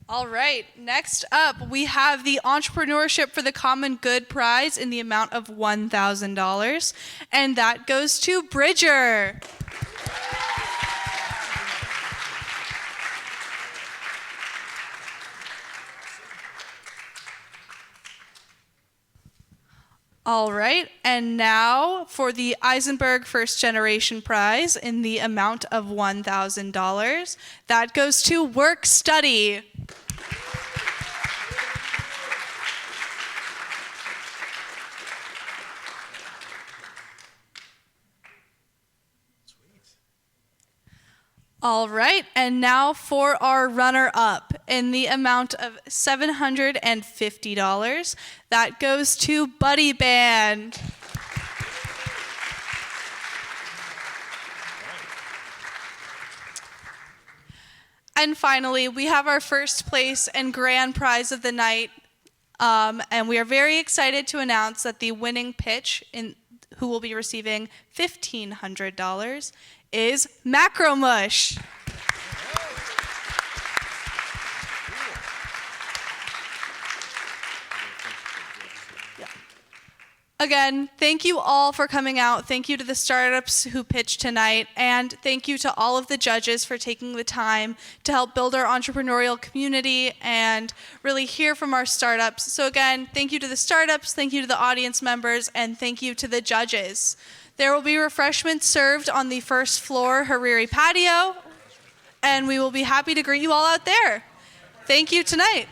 All right, next up, we have the Entrepreneurship for the Common Good prize in the amount of $1,000, and that goes to Bridger. All right, and now for the Eisenberg First Generation Prize in the amount of $1,000. That goes to Work Study. All right, and now for our runner-up in the amount of $750. That goes to Buddy Band. And finally, we have our first place and grand prize of the night. And we are very excited to announce that the winning pitch, who will be receiving $1,500, is Macromush. Again, thank you all for coming out. Thank you to the startups who pitched tonight, and thank you to all of the judges for taking the time to help build our entrepreneurial community and really hear from our startups. So again, thank you to the startups, thank you to the audience members, and thank you to the judges. There will be refreshments served on the first floor Hariri patio, and we will be happy to greet you all out there. Thank you tonight.